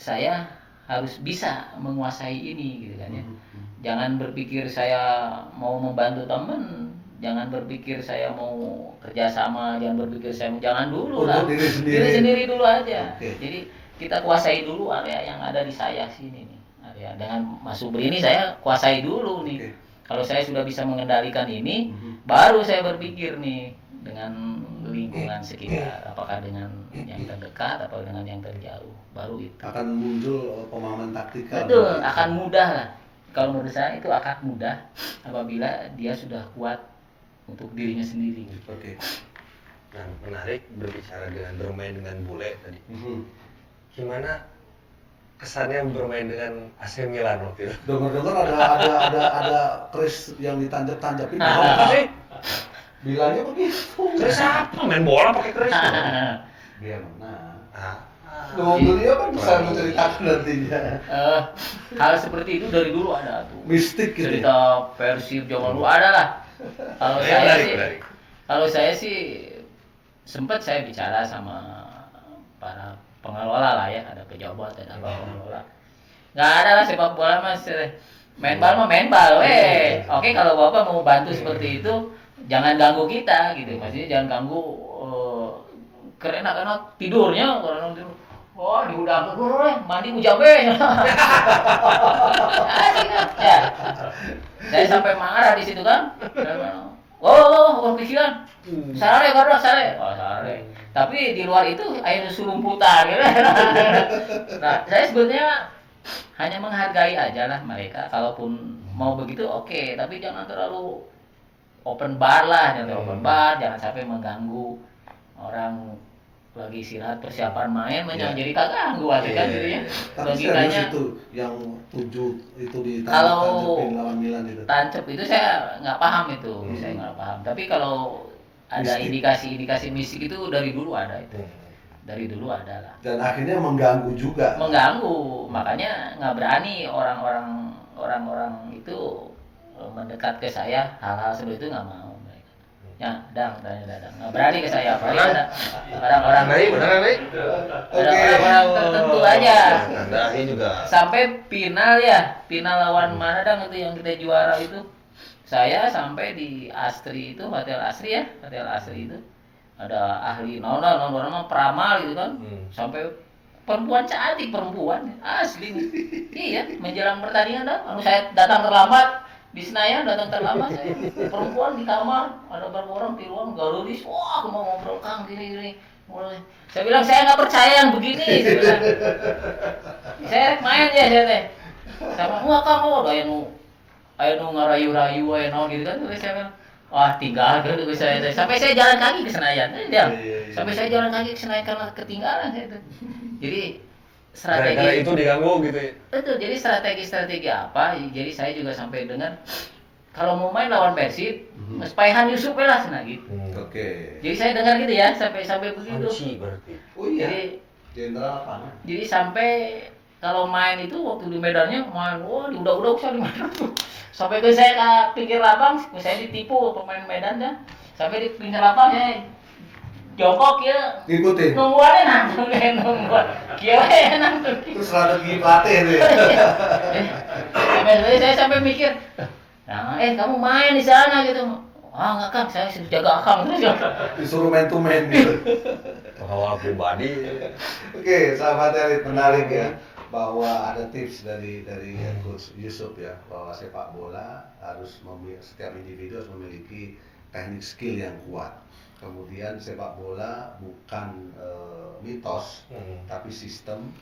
saya harus bisa menguasai ini gitu kan ya. Jangan berpikir saya mau membantu teman, jangan berpikir saya mau kerjasama, jangan berpikir jangan dulu lah. Diri sendiri dulu aja. Jadi kita kuasai dulu area yang ada di saya sini nih. Area dengan Mas Supri ini saya kuasai dulu nih. Kalau saya sudah bisa mengendalikan ini, baru saya berpikir nih dengan lingkungan sekitar, apakah dengan yang terdekat atau dengan yang terjauh, baru itu
akan muncul pemahaman taktikal.
Betul, akan mudah lah. Kalau menurut saya itu akan mudah apabila dia sudah kuat untuk dirinya sendiri.
Nah, menarik berbicara bermain dengan bule tadi. Gimana kesannya bermain dengan AC Milan waktu itu?
Dengar-dengar ada keris yang ditanjap-tanjapin. Apa sih? Bilangnya begitu.
Keris apa? Main bola pakai keris?
Dia menang. Beliau kan bisa menceritakan nantinya.
Hal seperti itu dari dulu ada tuh.
Mistik gitu.
Cerita Persib zaman dulu ada lah. Kalau saya sih sempat saya bicara sama para pengelola lah ya, ada pejabat, ada pengelola. Nggak ada lah sepak bola mas, main bal mah main bal, Oke, kalau bapak mau bantu seperti itu, jangan ganggu kita gitu. Maksudnya jangan ganggu keren anak tidurnya, orang tidur. Wah, diundang dulu mandi ujabe. Ya. Saya sampai marah di situ kan. Oh, pikiran. Sare. Tapi di luar itu air surumputan gitu. Nah, saya sebetulnya hanya menghargai aja lah mereka. Kalaupun mau begitu oke, tapi jangan terlalu open bar lah, jangan sampai mengganggu orang lagi istirahat persiapan main, jadi kaganggu kan gitu ya.
Logikanya itu yang 7 itu
kalau
lawan Milan itu.
Tancep itu saya nggak paham itu, saya nggak paham. Tapi kalau ada indikasi mistik itu dari dulu ada itu. Dari dulu ada lah.
Dan akhirnya mengganggu juga.
Mengganggu, makanya nggak berani orang-orang itu mendekat ke saya, hal-hal seperti itu nggak mau mereka. Ya, nggak berani ke saya. Ada orang-orang tertentu aja.
Ini juga.
Sampai final lawan mana itu yang kita juara itu. Saya sampai di Astri itu, Hotel Astri itu ada ahli nama peramal gitu kan. Sampai perempuan cantik asli. Iya, menjelang pertandingan saya datang terlambat di Senayan, saya perempuan di kamar, ada beberapa orang di ruang galuris, wah mau ngobrol kang gini. Saya bilang saya nggak percaya yang begini. Saya main ya saya teh. Sama enggak kamu ayo ngarayu-rayu gitu kan. Terus saya bilang, wah tinggal gitu saya teh. Sampai saya jalan kaki ke Senayan. Sampai saya jalan kaki ke Senayan karena ketinggalan saya teh. Jadi strategi
itu diganggu gitu ya.
Betul, jadi strategi apa? Jadi saya juga sampai dengar kalau mau main lawan Persib, Paihan Yusuf lah gitu. Jadi saya dengar gitu ya, sampai begitu.
Kunci berarti.
Oh iya. Jadi jenderal apa?
Jadi sampai kalau main itu waktu di medannya main, wah diudak-udak saya di mana tuh. Sampai ke saya ke pinggir lapang, saya ditipu pemain Medan kan. Sampai di pinggir lapang saya jongkok ya,
ikutin.
Nungguannya nanggung. Kia nanggung.
Itu strategi pelatih itu ya.
Saya sampai mikir, nah, kamu main di sana gitu. Enggak kang, saya sudah jaga akang terus.
Disuruh man to man gitu.
Pengawal pribadi.
Oke, sahabat Elit, menarik ya bahwa ada tips dari Coach Yusuf ya, bahwa sepak bola setiap individu harus memiliki teknik skill yang kuat. Kemudian sepak bola bukan mitos, tapi sistem,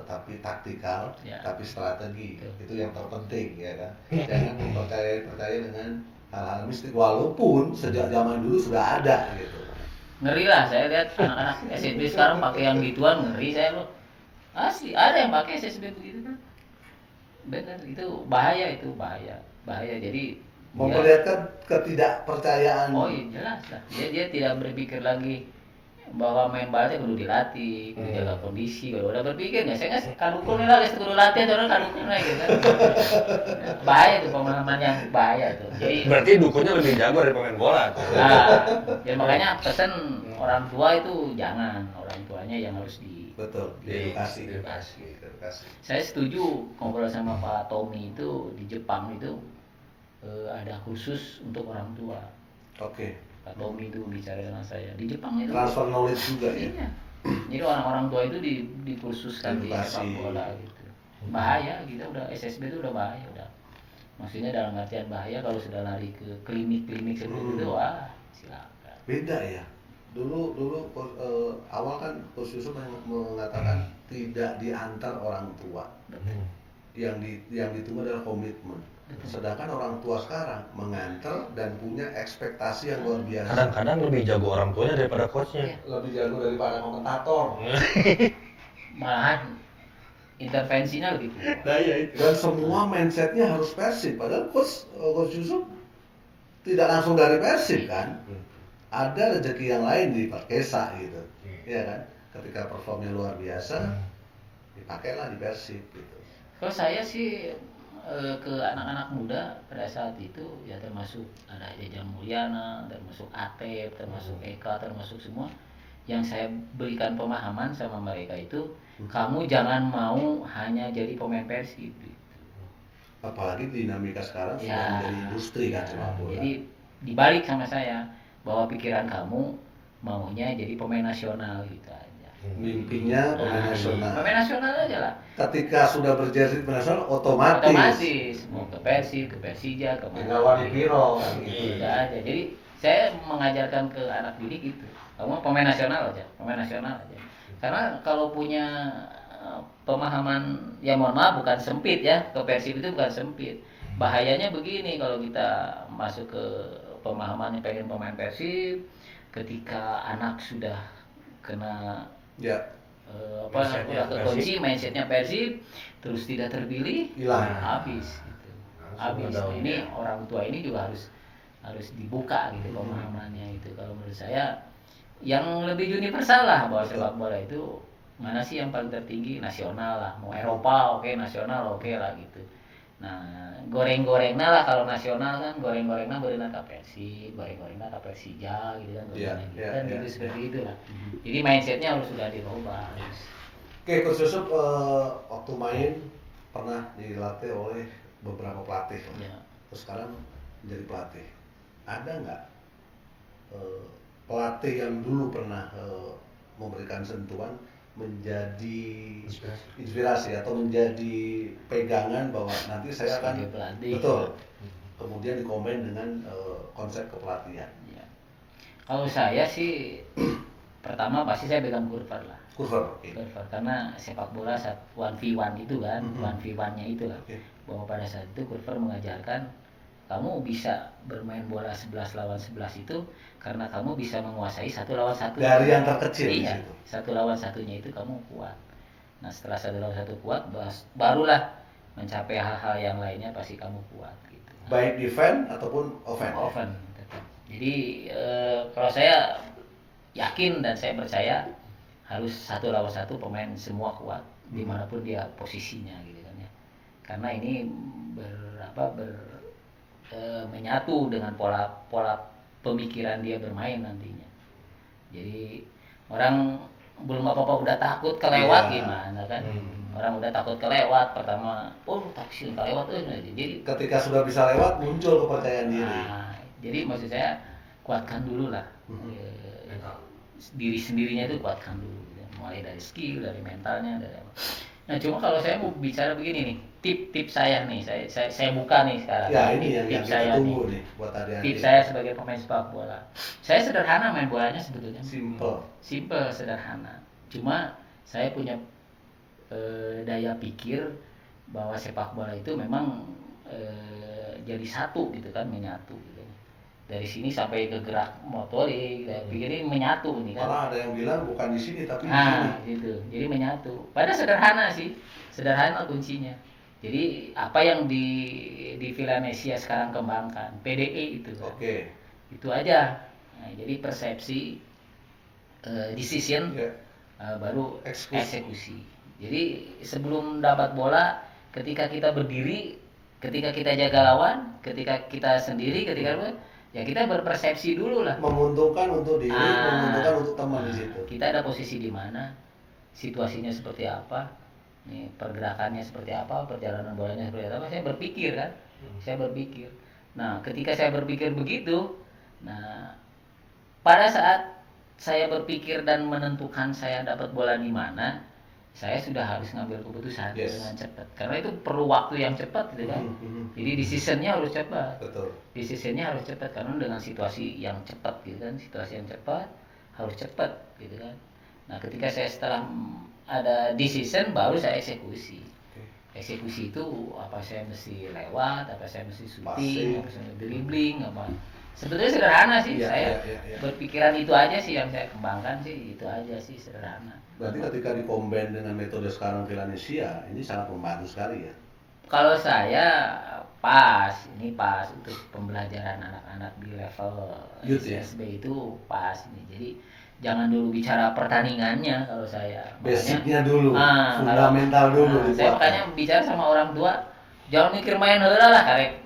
tapi taktikal,
Ya.
tapi strategi.
Betul.
Itu yang terpenting ya kan. Jangan percaya dengan hal-hal mistik walaupun sejak zaman dulu sudah ada gitu.
Ngeri lah, saya lihat anak-anak SSB sekarang pakai yang gituan, ngeri saya loh. Asli ada yang pakai SSB begitu kan. Benar, itu bahaya, jadi
Memperlihatkan ketidakpercayaan.
oh iya jelas lah, dia tidak berpikir lagi bahwa main bola itu kudu dilatih, kudu jaga kondisi. Kalau udah berpikir nggak, saya nggak kadukunnya lah, kudu latihan, orang kadukunnya lah gitu. Bahaya tuh, pemahaman yang bahaya tuh. Jadi
Berarti dukunnya lebih jago dari pemain bola tuh.
nah, ya makanya pesan orang tua itu jangan, orang tuanya yang harus
Betul, edukasi.
Saya setuju ngobrol sama Pak Tommy itu di Jepang itu ada khusus untuk orang tua.
Oke.
Pak Tommy itu bicara dengan saya di Jepang itu.
Transfer knowledge juga ya.
Iya. Jadi orang-orang tua itu dikhususkan di
Edukasi.
sepak bola gitu. Bahaya, kita udah SSB itu udah bahaya udah. Maksudnya dalam artian bahaya kalau sudah lari ke klinik-klinik seperti itu, wah silakan.
Beda ya. Dulu awal kan Coach Yusuf mengatakan tidak diantar orang tua. Yang ditunggu adalah komitmen. Sedangkan orang tua sekarang mengantar dan punya ekspektasi yang luar biasa.
Kadang-kadang lebih jago orang tuanya daripada coachnya.
Lebih jago daripada komentator.
Malahan intervensinya lebih kuat.
Nah, ya itu.
Dan semua mindsetnya harus Persib. Padahal Coach Yusuf tidak langsung dari Persib kan. Ada rezeki yang lain di Perkesa gitu. Iya kan? Ketika performnya luar biasa, dipakailah di Persib gitu.
Kalau saya sih ke anak-anak muda pada saat itu ya termasuk ada Jajang Mulyana, termasuk Atep, termasuk Eka, termasuk semua yang saya berikan pemahaman sama mereka itu, kamu jangan mau hanya jadi pemain Persib gitu.
Apalagi dinamika sekarang sudah menjadi industri kan sepak bola.
Jadi dibalik sama saya bahwa pikiran kamu maunya jadi pemain nasional gitu aja.
Mimpinya pemain nasional.
Pemain nasional aja lah.
Ketika sudah berjersey pemain nasional otomatis
Mau ke Persib, ke Persija, ke
tinggal Wani Piro kan gitu.
Tidak aja. Jadi saya mengajarkan ke anak didik itu, kamu pemain nasional aja. Karena kalau punya pemahaman, ya mohon maaf bukan sempit ya, ke Persib itu bukan sempit. Bahayanya begini kalau kita masuk ke pemahamannya pengen pemain Persib, ketika anak sudah kena
Ya,
Mindsetnya
udah kekunci mindsetnya Persib, terus tidak terpilih,
hilang.
habis gitu. Habis. Nah, ini orang tua ini juga harus dibuka gitu pemahamannya itu. Kalau menurut saya yang lebih universal lah bahwa sepak bola itu mana sih yang paling tertinggi, nasional lah, mau Eropa oke, nasional oke lah gitu. Nah goreng-gorengnya lah kalau nasional kan, goreng-gorengnya berenang ke Persib, goreng-gorengnya ke Persija gitu kan, gitu seperti itu lah. Jadi mindsetnya harus sudah dirubah.
Oke, Coach Yusuf waktu main pernah dilatih oleh beberapa pelatih.
Ya.
Terus sekarang menjadi pelatih. Ada nggak pelatih yang dulu pernah memberikan sentuhan menjadi inspirasi atau menjadi pegangan bahwa nanti saya akan
Sebagai pelatih.
betul. Kemudian dikomen dengan konsep kepelatihan.
Ya. Kalau saya sih pertama pasti saya pegang Kurver lah.
Kurver, oke.
Kurver, karena sepak bola 1v1 itu kan, 1v1-nya itu lah.
Oke.
Bahwa pada saat itu Kurver mengajarkan kamu bisa bermain bola 11 lawan 11 itu karena kamu bisa menguasai 1 lawan 1.
Dari yang terkecil di
Iya,
situ.
1 lawan 1-nya itu kamu kuat. Nah setelah 1 lawan 1 kuat, barulah mencapai hal-hal yang lainnya pasti kamu kuat gitu.
Baik defense ataupun offense.
Oven tetap. Jadi kalau saya yakin dan saya percaya harus 1 lawan 1 pemain semua kuat dimanapun dia posisinya gitu kan ya. Karena ini menyatu dengan pola pemikiran dia bermain nantinya. Jadi orang belum apa-apa udah takut kelewat gimana kan? Orang udah takut kelewat pertama, taksil kelewat tuh. Jadi
Ketika sudah bisa lewat muncul kepercayaan diri.
nah, jadi maksud saya kuatkan dulu lah. Diri sendirinya itu kuatkan dulu gitu. Mulai dari skill, dari mentalnya, dari apa. Nah cuma kalau saya mau bicara begini nih, tip saya nih, saya buka nih sekarang.
Ya ini
tip
yang kita
saya
tunggu nih buat adik-adik.
Tip saya sebagai pemain sepak bola. Saya sederhana main bolanya sebetulnya. Simple, sederhana. Cuma saya punya daya pikir bahwa sepak bola itu memang jadi satu gitu kan, menyatu gitu. Dari sini sampai ke gerak motorik, saya pikir ini menyatu nih kan.
Malah ada yang bilang bukan di sini tapi di sini.
Nah, gitu. Jadi menyatu. Padahal sederhana sih. Sederhana kuncinya. Jadi apa yang di Villanesia sekarang kembangkan, PDE itu kan.
Oke.
Itu aja. Nah, jadi persepsi, decision, baru eksekusi. Jadi sebelum dapat bola, ketika kita berdiri, ketika kita jaga lawan, ketika kita sendiri, ya kita berpersepsi dulu lah.
Menguntungkan untuk diri, menguntungkan untuk teman di situ.
Kita ada posisi di mana, situasinya seperti apa, nih pergerakannya seperti apa, perjalanan bolanya seperti apa. Saya berpikir kan, saya berpikir. Nah, ketika saya berpikir begitu, nah pada saat saya berpikir dan menentukan saya dapat bola di mana, saya sudah harus ngambil keputusan dengan cepat. Karena itu perlu waktu yang cepat gitu kan. Jadi decision-nya harus cepat.
Betul.
Decision-nya harus cepat karena dengan situasi yang cepat gitu kan. Situasi yang cepat harus cepat gitu kan. Nah, ketika saya setelah ada decision baru saya eksekusi. Eksekusi itu apa saya mesti lewat, apa saya mesti shooting, apa saya mesti dribbling, apa. Sebetulnya sederhana sih, saya berpikiran itu aja sih yang saya kembangkan sih, itu aja sih sederhana.
Berarti ketika dikombin dengan metode sekarang Villanesia, ini sangat membantu sekali ya?
Kalau saya ini pas untuk pembelajaran anak-anak di level SSB itu pas nih. Jadi jangan dulu bicara pertandingannya kalau saya.
Basicnya dulu, fundamental dulu.
Saya makanya bicara sama orang tua, jangan mikir main heula lah, karek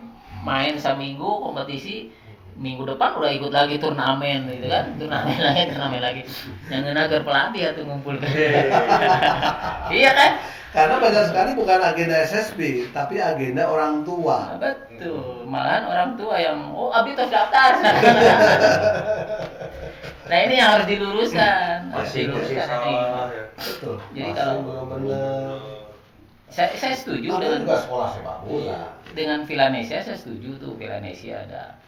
main seminggu kompetisi, minggu depan udah ikut lagi turnamen gitu kan, turnamen lagi yang ngenagar pelatih atau ngumpul iya kan,
karena banyak sekali bukan agenda SSB tapi agenda orang tua.
Betul, malahan orang tua yang abdi tos daftar. Nah ini yang harus diluruskan,
salah ya.
Betul.
Jadi kalau saya setuju dengan
juga sekolah sepak bola.
Dengan Villanesia saya setuju tuh, Villanesia ada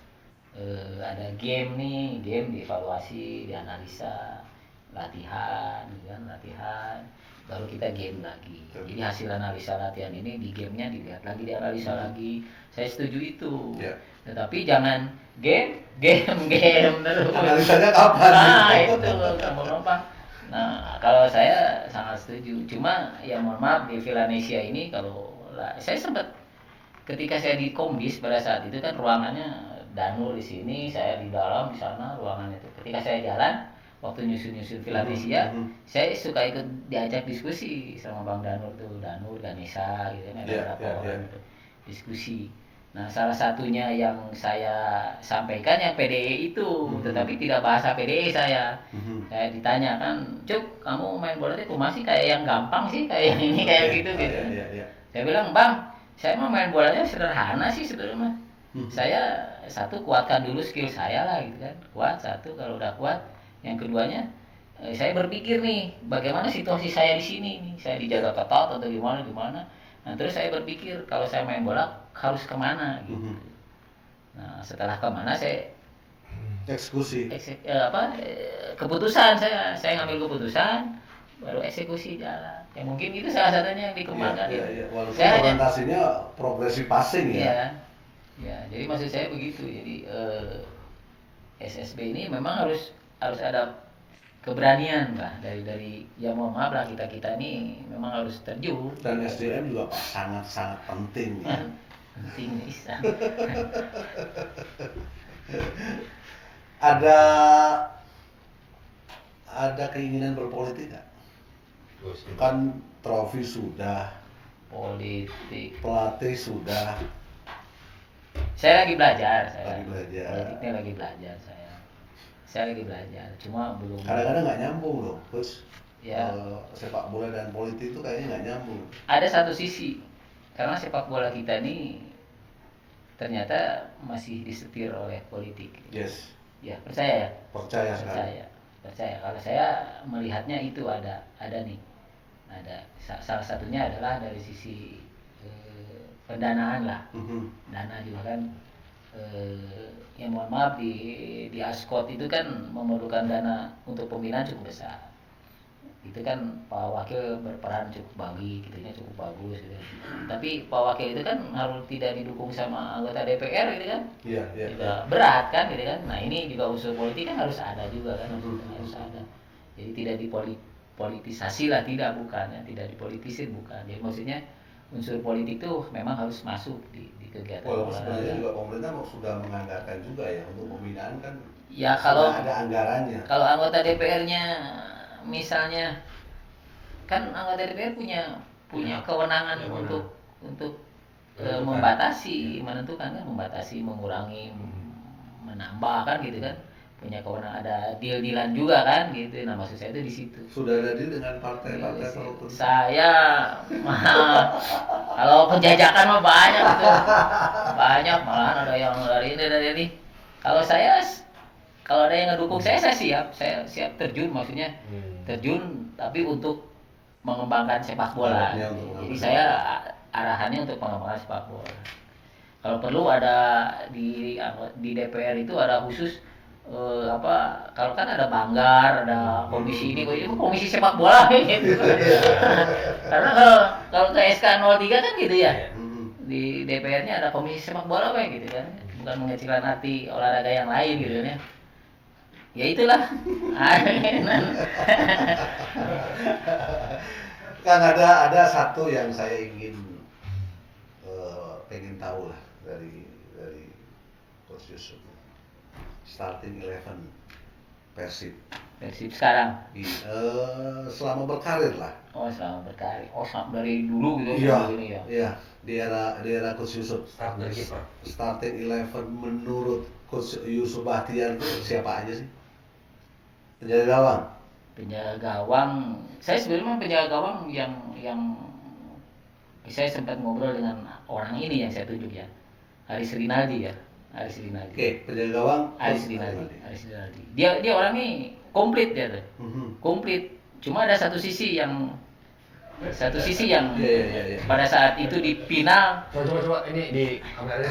game dievaluasi, dianalisa, latihan, baru kita game lagi. Jadi hasil analisa latihan ini di gamenya dilihat lagi, dianalisa lagi. Saya setuju itu. Tetapi jangan game terus.
Analisanya kapan?
Nah itu gampang. Nah kalau saya sangat setuju. Cuma ya mohon maaf di Villanesia ini saya sempat ketika saya di Komdis pada saat itu kan ruangannya Danur di sini, saya di dalam di sana ruangan itu. Ketika saya jalan, waktu nyusun Villanesia, saya suka ikut diajak diskusi sama Bang Danur tuh, Ganesa gitu kan, ada beberapa orang itu diskusi. Nah, salah satunya yang saya sampaikan yang PDE itu, tetapi tidak bahasa PDE saya. Saya ditanya kan, Cuk, kamu main bola itu masih kayak yang gampang sih, kayak yang ini, kayak gitu. Saya bilang, Bang, saya mau main bolanya sederhana sih sebetulnya. Saya satu kuatkan dulu skill saya lah gitu kan, kuat satu, kalau udah kuat yang keduanya saya berpikir nih bagaimana situasi saya di sini nih, saya dijaga ketat atau gimana, nah terus saya berpikir kalau saya main bola harus kemana gitu. Nah setelah kemana saya keputusan saya ngambil keputusan baru eksekusi jalan. Ya mungkin itu salah satunya yang dikembangkan.
Walaupun orientasinya progresif passing ya.
Ya, jadi maksud saya begitu. Jadi SSB ini memang harus ada keberanian lah dari ya mohon maaf lah kita ini memang harus terjun.
Dan SDM juga Pak sangat penting ya.
Penting bisa.
Ada keinginan berpolitik nggak? Kan trofi sudah,
politik,
pelatih sudah.
Saya lagi belajar. Politiknya lagi belajar saya lagi belajar, cuma belum.
Kadang-kadang nggak nyambung loh, Coach.
Ya.
Sepak bola dan politik itu kayaknya nggak nyambung.
Ada satu sisi, karena sepak bola kita ini ternyata masih disetir oleh politik.
Yes.
Ya percaya ya.
Percaya sekali.
Percaya. Kalau saya melihatnya itu ada nih. ada salah satunya adalah dari sisi pendanaan lah. Dana juga kan ya mohon maaf di Askot itu kan memerlukan dana untuk pembinaan cukup besar. Itu kan Pak Wakil berperan cukup cukup bagus gitu. Tapi Pak Wakil itu kan harus tidak didukung sama anggota DPR gitu kan.
Iya.
Juga berat kan gitu kan. Nah ini juga unsur politik kan harus ada juga kan, harus ada. Jadi tidak dipolitisasi lah, bukan ya, tidak dipolitisir bukan. Jadi maksudnya unsur politik itu memang harus masuk di kegiatan
Walaupun
olahraga.
sebenarnya juga pemerintah sudah menganggarkan juga ya untuk pembinaan kan.
Ya kalau
ada anggarannya.
Kalau anggota DPR-nya misalnya kan anggota DPR punya kewenangan untuk membatasi, menentukan kan, membatasi, mengurangi, menambah kan gitu kan, punya kewenangan, ada deal-dealan juga kan gitu. Nah maksud saya itu di situ.
Sudah ada deal dengan partai-partai tertentu.
Saya kalau penjajakan mah banyak gitu, malahan ada yang dari ini. Kalau ada yang ngedukung saya siap terjun, maksudnya terjun tapi untuk mengembangkan sepak bola. Jadi saya arahannya untuk pengembangan sepak bola. Kalau perlu ada di DPR itu ada khusus kalau kan ada Banggar, ada komisi ini komisi sepak bola gitu. Karena kalau ke SK 03 kan gitu ya. Di DPR-nya ada komisi sepak bola gitu kan. Bukan mengecilkan arti olahraga yang lain gitu ya. Ya itulah.
Kan ada satu yang saya pengen tahu lah dari Coach Yusuf. Starting 11 Persib
sekarang.
Selama berkarir lah.
Selama berkarir. Dari dulu gitu.
Iya. Di era Coach Yusuf.
Start dari kiper.
Starting 11 menurut Coach Yusuf Bahtiar itu siapa aja sih? Penjaga gawang, saya sebenarnya penjaga gawang yang saya sempat ngobrol dengan orang ini yang saya tunjuk ya, Aris Rinaldi. Oke, penjaga gawang
Aris Rinaldi. Dia orangnya komplit dia tuh. Komplit. Cuma ada satu sisi yang pada saat itu di final.
Coba ini di kamera.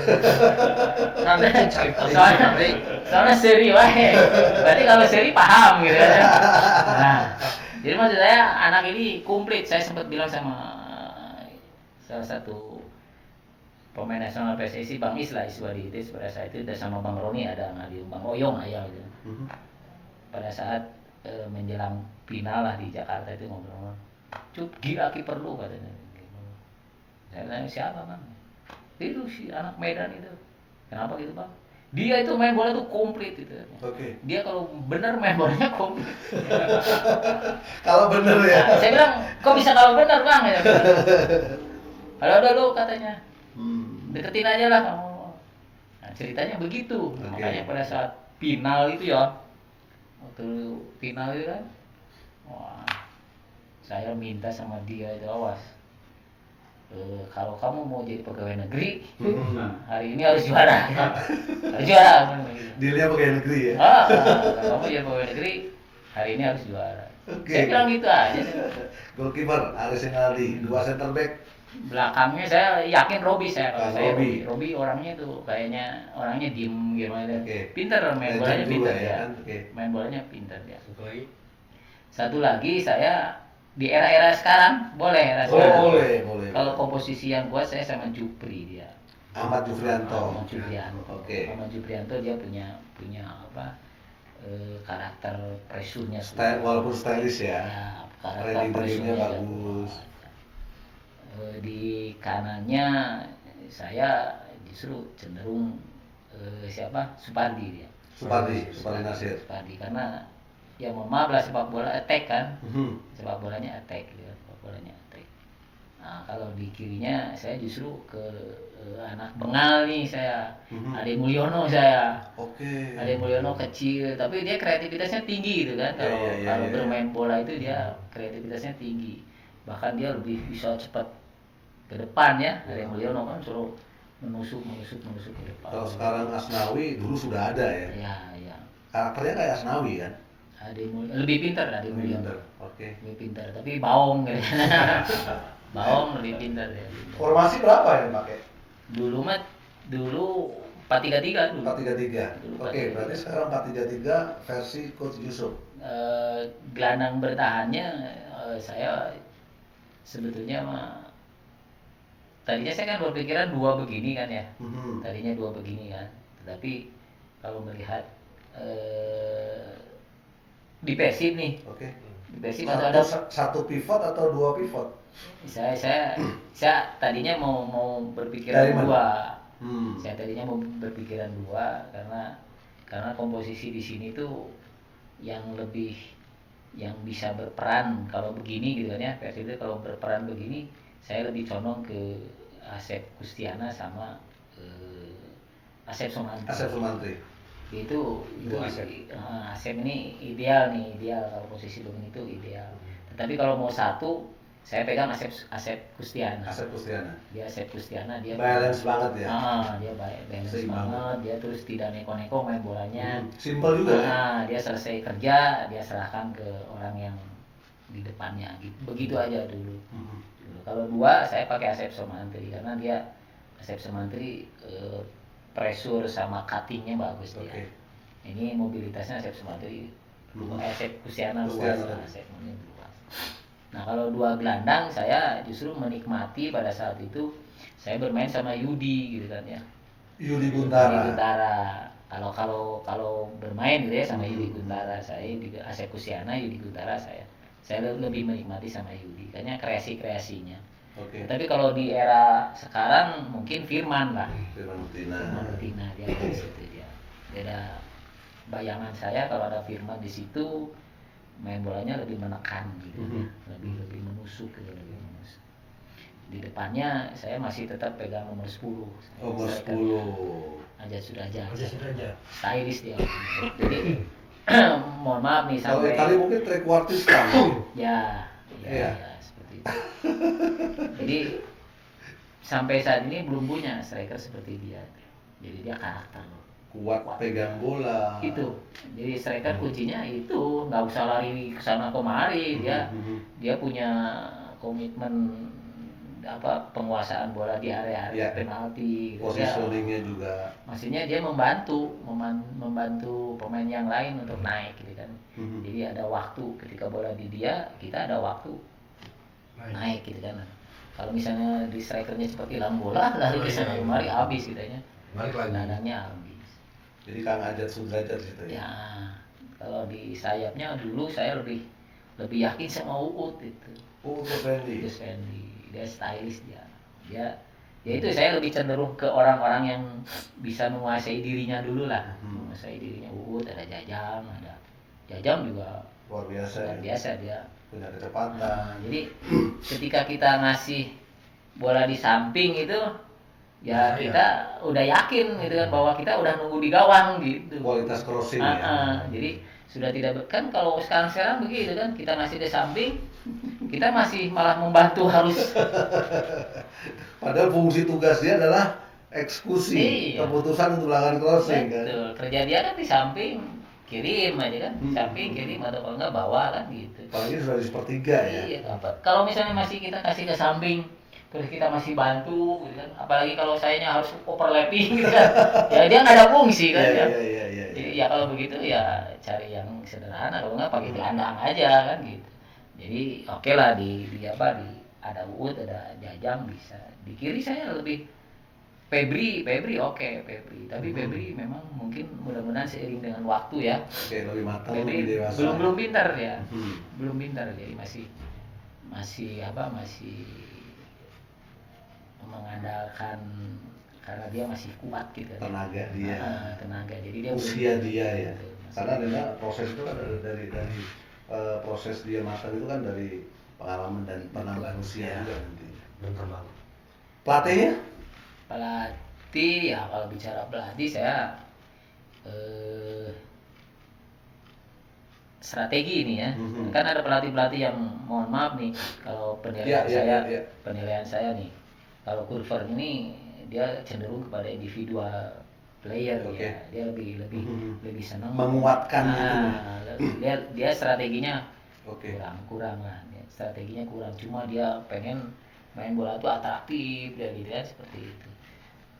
Soalnya seri wae. Berarti kalau seri paham gitu ya. Nah, jadi maksud saya anak ini komplit. Saya sempat bilang sama salah satu pemain nasional PSSI, Bang Islah Iswadi itu pada saat itu, sama Bang Roni ada ngadium, Bang Oyong ayah gitu. Pada saat menjelang final lah di Jakarta itu ngobrol. Cuk, gila kiper lu katanya. Saya tanya siapa Bang? Itu si anak Medan itu. Kenapa gitu Bang? Dia itu main bola tuh komplit gitu.
Oke.
Dia kalau benar main bolanya komplit.
Kalau benar ya.
Nah, saya bilang, kok bisa kalau benar Bang? Ya, kalau ada lu katanya. Deketin aja lah kamu. Nah, ceritanya begitu. Makanya pada saat final itu ya. Waktu final itu kan. Wah. Saya minta sama dia itu, awas. Kalau kamu mau jadi pegawai negeri, hari ini harus juara. Harus juara.
Dealnya pegawai negeri ya?
Kalau kamu jadi pegawai negeri, hari ini harus juara. Saya bilang gitu aja.
Goalkeeper Aris Rinaldi, 2 center back.
Belakangnya saya yakin Robi saya. Kalau saya Robi orangnya tuh kayaknya orangnya diem gimana. Pintar main bolanya, pintar ya. Main bolanya pintar ya. Satu lagi saya di era sekarang boleh.
Boleh.
Kalau komposisi yang kuat saya sama Jupri dia.
Ahmad Jufrianto.
Oke. Ahmad Jufrianto dia punya karakter pressure-nya.
Walaupun stylish ya.
Karakter pressure-nya bagus. Di kanannya saya justru cenderung Supardi dia.
Supardi Nasir.
Supardi karena ya mohon maaf lah, sepak bola attack kan. Sepak bolanya attack gitu. Nah, kalau di kirinya saya justru ke anak Bengal nih saya. Ade Mulyono saya.
Oke.
Ade Mulyono kecil tapi dia kreativitasnya tinggi gitu kan. Kalau bermain bola itu dia kreativitasnya tinggi. Bahkan dia lebih bisa cepat ke depan ya. Ade Mulyono kan suruh menusuk ke depan.
Kalau sekarang Asnawi dulu sudah ada ya.
Iya.
Karakternya kayak Asnawi kan?
lebih pintar Ade
Lebih
Mulyono.
pintar. Oke.
Lebih pintar, tapi baong gitu. Baong lebih pintar ya.
Formasi berapa yang pakai?
Dulu 4-3-3 dulu.
4-3-3.
Dulu
Oke,
4-3-3.
berarti sekarang 4-3-3 versi Coach Yusuf.
Gelandang bertahannya saya sebetulnya tadinya saya kan berpikiran 2 begini kan ya. Tadinya 2 begini kan. Tetapi kalau melihat di Persib nih.
Oke.
Di Persib ada
satu pivot atau 2 pivot?
Saya tadinya mau
Dari
berpikiran
mana?
2. Saya tadinya mau berpikiran 2 karena komposisi di sini tuh yang bisa berperan kalau begini gitu kan ya. Persib itu kalau berperan begini saya lebih condong ke Asep Kustiana sama Asep Sumantri. Itu Asep ini ideal kalau posisi begini itu ideal. Tetapi kalau mau satu saya pegang Asep Kustiana. Dia Asep Kustiana dia
balance banget ya.
Dia balance banget. Dia terus tidak neko-neko main bolanya.
Simple juga.
Dia selesai kerja dia serahkan ke orang yang di depannya gitu. Begitu aja dulu. Kalau 2 saya pakai Asep Sumantri karena dia Asep Sumantri pressure sama cuttingnya bagus dia. Ini mobilitasnya Asep Sumantri. Asep Kustiana luas. Nah kalau 2 gelandang saya justru menikmati pada saat itu saya bermain sama Yudi gitu kan ya.
Yudi Guntara.
Kalau bermain gitu ya sama Yudi Guntara, saya di Asep Kustiana, Yudi Guntara saya lebih menikmati sama Yudi karena kreasinya. Tapi kalau di era sekarang mungkin Firman lah.
Firman Utina
dia di situ dia. Beda bayangan saya kalau ada Firman di situ main bolanya lebih menekan gitu ya. Lebih menusuk gitu, Di depannya saya masih tetap pegang nomor 10.
Nomor 10.
Ajat Sudrajat.
Stylish
dia. Jadi mohon maaf nih sampai
kalau Itali mungkin trequartista.
Ya, seperti itu. Jadi sampai saat ini belum punya striker seperti dia. Jadi dia karakter
kuat pegang bola
itu. Jadi striker kuncinya itu nggak usah lari kesana kemari. Dia punya komitmen penguasaan bola di area penalti.
Positioningnya juga.
Maksudnya dia membantu pemain yang lain untuk naik gitu kan. Jadi ada waktu ketika bola di dia, kita ada waktu naik gitu kan. Kalau misalnya di strikernya cepat hilang bola, lari kesana kemari habis kitanya.
Balik lagi.
Nadanya habis.
Jadi Kang Ajat Sudrajat gitu ya.
Ya, kalau di sayapnya dulu saya lebih yakin sama Uut itu.
Uut Fendi.
Dia stylish dia. Ya itu saya lebih cenderung ke orang-orang yang bisa menguasai dirinya dulu lah. Menguasai dirinya. Uut, ada Jajang juga
luar biasa
dia.
Punya kecepatan.
Jadi ketika kita ngasih bola di samping itu ya kita udah yakin gitu kan bahwa kita udah nunggu di gawang gitu.
Kualitas crossing ya.
Jadi sudah tidak kan kalau sekarang begitu kan kita ngasih di samping kita masih malah membantu harus.
Padahal fungsi tugas dia adalah eksekusi keputusan untuk melakukan crossing.
Betul. Kan. Kerja dia kan di samping kirim aja kan, samping kirim atau kalau enggak bawa kan gitu.
Apalagi sudah di sepertiga ya.
Iya. Kalau misalnya masih kita kasih ke samping terus kita masih bantu gitu kan, apalagi kalau sayanya harus overlapping gitu kan, ya dia nggak ada fungsi kan.
Iya.
Jadi ya kalau begitu ya cari yang sederhana, kalau nggak pakai gelandang aja kan gitu. Jadi oke lah di ada Uut, ada Jajang bisa. Di kiri saya lebih Febri oke. Tapi Febri memang mungkin mudah-mudahan seiring dengan waktu ya.
Oke, lebih matang,
Febri
lebih dewasa.
belum pintar ya. Belum pintar, jadi masih mengandalkan karena dia masih kuat gitu.
Tenaga dia.
Jadi dia
usia dia ya. Karena memang proses itu kan dari proses dia matang itu kan dari pengalaman dan penambahan usia juga nanti.
Benar banget.
Pelatihnya?
Pelatih ya kalau bicara pelatih saya strategi ini ya. Kan ada pelatih yang mohon maaf nih kalau penilaian saya nih. Kalau Kurver ini dia cenderung kepada individual player
Oke.
ya. Dia lebih senang
Menguatkan itu.
Dia strateginya
Oke.
kurang lah. Strateginya kurang. Cuma dia pengen main bola tuh atraktif dan gitu kan, seperti itu.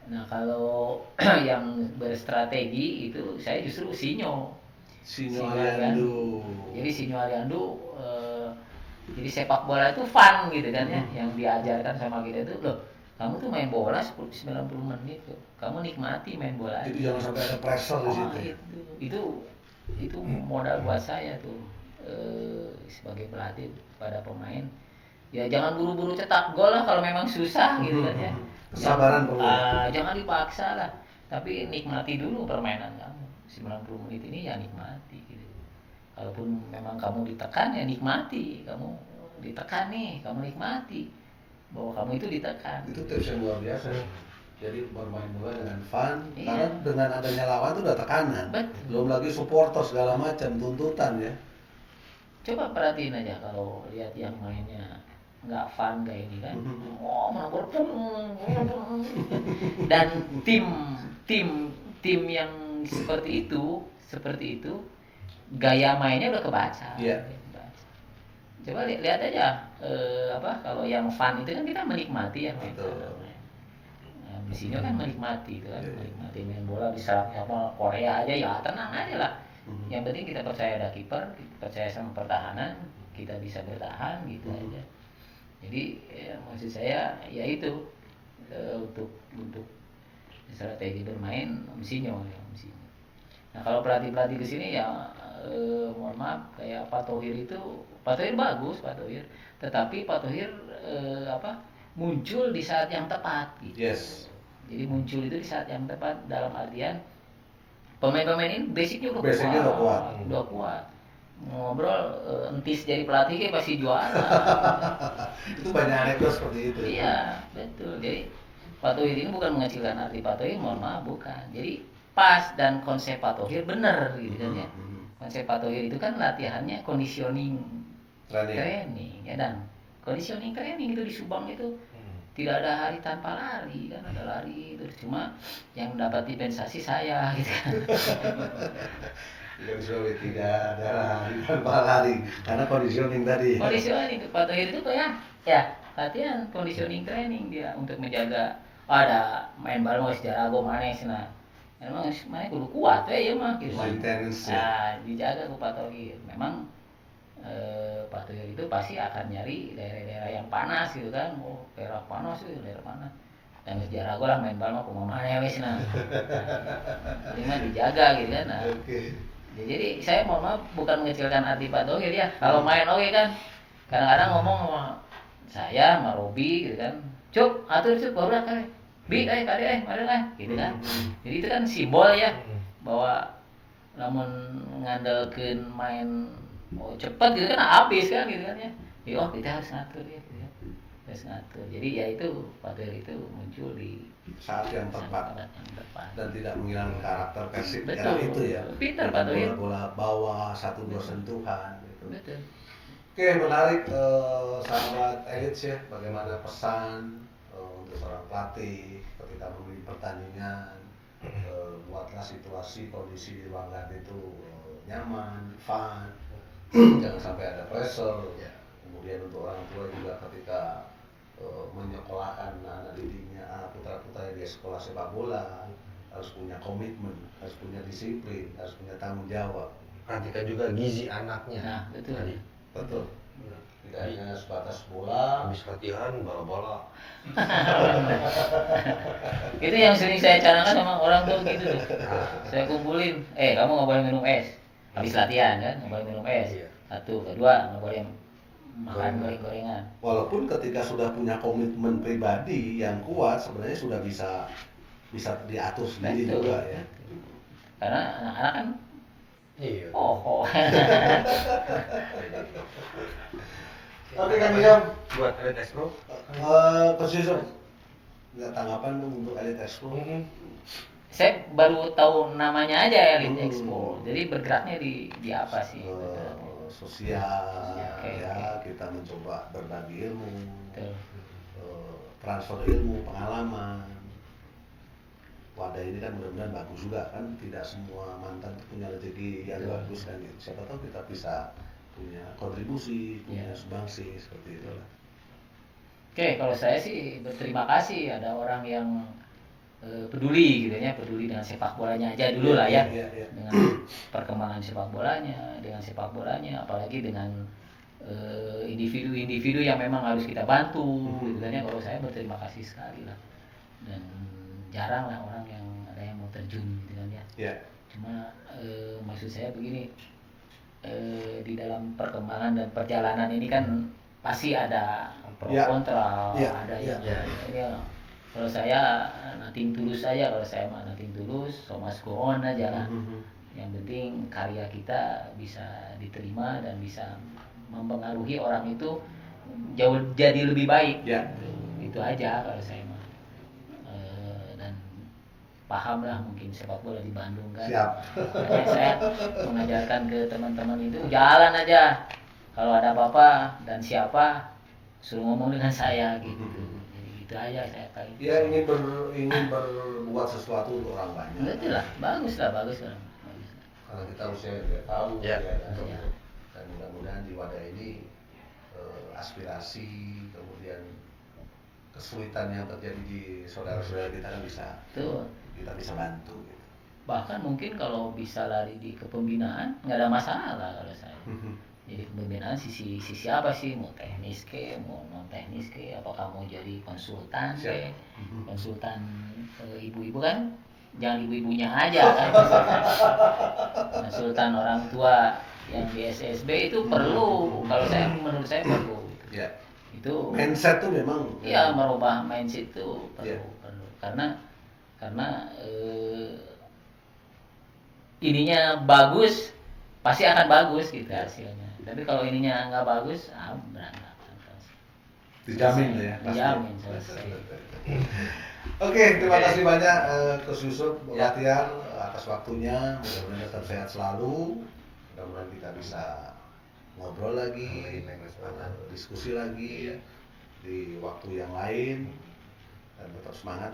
Nah, kalau yang berstrategi itu saya justru Sinyo
Aliando.
Jadi Sinyo Aliando jadi sepak bola itu fun gitu kan ya, yang diajarkan sama kita itu loh, kamu tuh main bola 90 menit tuh, kamu nikmati main bola.
Jadi jangan sampai ada pressure di situ.
Itu modal buat saya tuh sebagai pelatih pada pemain. Ya jangan buru-buru cetak gol lah kalau memang susah gitu kan ya.
Kesabaran perlu.
Jangan dipaksa lah, tapi nikmati dulu permainan kamu. 90 menit ini ya nikmati gitu. Kalaupun memang kamu ditekan ya nikmati, kamu ditekan nih, kamu nikmati bahwa kamu itu ditekan.
Itu tips yang luar biasa. Jadi bermain bola dengan fun,
Iya.
karena dengan adanya lawan itu udah tekanan.
Betul.
Belum lagi supporter segala macam, tuntutan ya.
Coba perhatiin aja kalau lihat yang mainnya nggak fun kayak ini kan, mana berpung, dan tim yang seperti itu gaya mainnya udah kebaca.
Iya.
Coba lihat aja kalau yang fun itu kan kita menikmati ya.
Betul.
Nah, di sini kan menikmati itu kan, menikmati main bola bisa apa Korea aja ya tenang aja lah. Yang penting kita percaya ada kiper, kita percaya sama pertahanan, kita bisa bertahan gitu aja. Jadi maksud saya ya itu untuk strategi bermain Sinyo. Nah kalau pelatih di sini ya mohon maaf kayak Pak Thohir bagus Pak Thohir, tetapi Pak Thohir muncul di saat yang tepat gitu.
Yes.
Jadi muncul itu di saat yang tepat dalam artian pemain-pemain ini basicnya udah kuat. Ngobrol entis jadi pelatih kayak pasti juara.
Itu banyak anekdot seperti itu.
Iya betul. Jadi Pak Thohir ini bukan mengecilkan arti Pak Thohir, mohon maaf bukan. Jadi pas dan konsep Pak Thohir bener gitu kan ya. Konsep Pak Thohir itu kan latihannya conditioning training ya, dan conditioning training itu di Subang itu tidak ada hari tanpa lari kan, ada lari itu, cuma yang dapat dispensasi saya gitu kan.
Tidak ada lari tanpa lari karena conditioning tadi.
Conditioning Pak Thohir itu ya latihan conditioning training dia untuk menjaga ada main bal mau jago manes nah. Memang mana kudu kuat ya mah gitu.
Maintenance.
Nah, dijaga ku Pak Thohir. Memang Pak Thohir itu pasti akan nyari daerah-daerah yang panas gitu kan. Oh, daerah panas itu, daerah panas. Dan sejarah gue lah main bal mah kumaha maneh wis nah. Jadi mah dijaga gitu kan. Nah. Ya, jadi saya mohon maaf bukan mengecilkan arti Pak Thohir ya. Kalau main oke kan. Kadang-kadang ngomong sama saya sama Robi gitu kan. Cuk, atur cuk baru kali. Bi kali mari lah gitu kan. Jadi itu kan simbol ya bahwa namun ngandalkeun main cepat gitu kan habis kan gitu kan ya. Kita harus ngatur ya gitu ya. Harus ngatur. Jadi ya itu Pak Thohir itu muncul di
saat yang tepat dan tidak menghilangkan karakter Persib era
Betul.
itu ya.
Pintar Pak Thohir.
Bola bawah 1-2 sentuhan gitu.
Betul.
Oke, menarik sahabat Elits ya, bagaimana pesan untuk seorang pelatih ketika memimpin pertandingan, buatlah situasi kondisi di ruangan itu nyaman, fun, jangan sampai ada pressure. Kemudian untuk orang tua juga ketika menyekolahkan anak didiknya, putra-putra di sekolah sepak bola harus punya komitmen, harus punya disiplin, harus punya tanggung jawab.
Perhatikan juga gizi anaknya.
Nah, betul.
Betul. Tidak hanya sebatas bola.
Habis latihan bola.
Itu yang sering saya canangkan sama orang tua gitu tuh. Saya kumpulin, kamu nggak boleh minum es. Habis latihan kan, nggak boleh minum es. Satu, kedua nggak boleh makan goreng-gorengan.
Walaupun ketika sudah punya komitmen pribadi yang kuat, sebenarnya sudah bisa diatur sendiri juga ya.
Karena anak-anak kan
Oke Kang Ilham,
buat Elite Expo
Coach Yusuf, nggak tanggapan dong untuk Elite Expo?
Saya baru tahu namanya aja Elite Expo. Jadi bergeraknya di apa sih?
Sosial, ya kita mencoba berbagi ilmu, transfer ilmu, pengalaman. wadah ini kan mudah-mudahan bagus juga kan, tidak semua mantan itu punya rezeki yang bagus kan gitu. Siapa tahu kita bisa punya kontribusi, punya sumbangsi seperti itu lah.
Oke, kalau saya sih berterima kasih ada orang yang peduli gitu ya, peduli dengan sepak bolanya aja dulu lah ya, dengan perkembangan sepak bolanya, apalagi dengan individu-individu yang memang harus kita bantu gitu kan ya. Kalau saya berterima kasih sekali lah, dan jarang lah orang yang ada yang mau terjun gitu kan ya. Cuma maksud saya begini, di dalam perkembangan dan perjalanan ini kan pasti ada pro kontra, ada yang ya. Kalau saya nothing tulus aja, kalau saya mah nothing tulus, so must go on aja lah. Yang penting karya kita bisa diterima dan bisa mempengaruhi orang itu jauh jadi lebih baik. Itu aja kalau saya mah. Dan paham lah mungkin sepak bola di Bandung kan. Makanya saya mengajarkan ke teman-teman itu jalan aja. Kalau ada apa-apa dan siapa suruh ngomong dengan saya gitu. Jadi gitu aja saya paling.
Ya ingin berbuat sesuatu untuk orang banyak.
Betul lah, bagus lah.
Karena kita usia tidak tahu dan mudah-mudahan di wadah ini aspirasi kemudian kesulitan yang terjadi di saudara-saudara kita kan kita bisa bantu gitu.
Bahkan mungkin kalau bisa lari di kepembinaan nggak ada masalah kalau saya. Jadi kepembinaan sisi apa sih, mau teknis ke, mau non teknis ke, apakah mau jadi konsultan ke, konsultan ibu-ibu kan, jangan ibu-ibunya aja kan, konsultan orang tua yang di SSB itu perlu, kalau menurut saya perlu. Itu
mindset tuh memang.
Iya, merubah mindset itu perlu. Karena ininya bagus pasti akan bagus gitu hasilnya. Tapi kalau ininya nggak bagus, berantakan.
Dijamin ya.
Dijamin selesai.
Oke, terima kasih banyak Coach Yusuf latihan atas waktunya. Mudah-mudahan tetap sehat selalu. Mudah-mudahan kita bisa ngobrol lagi, diskusi lagi di waktu yang lain, dan tetap semangat.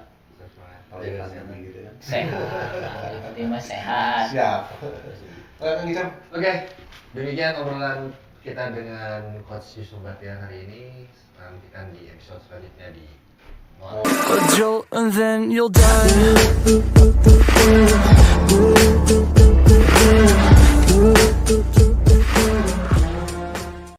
Kalau pandemi gitu kan.
Sehat. Yang sehat.
Siap.
Oke, demikian obrolan kita dengan Coach Yusuf Batiar hari ini. Nantikan di episode selanjutnya di
A jolt and then you'll die.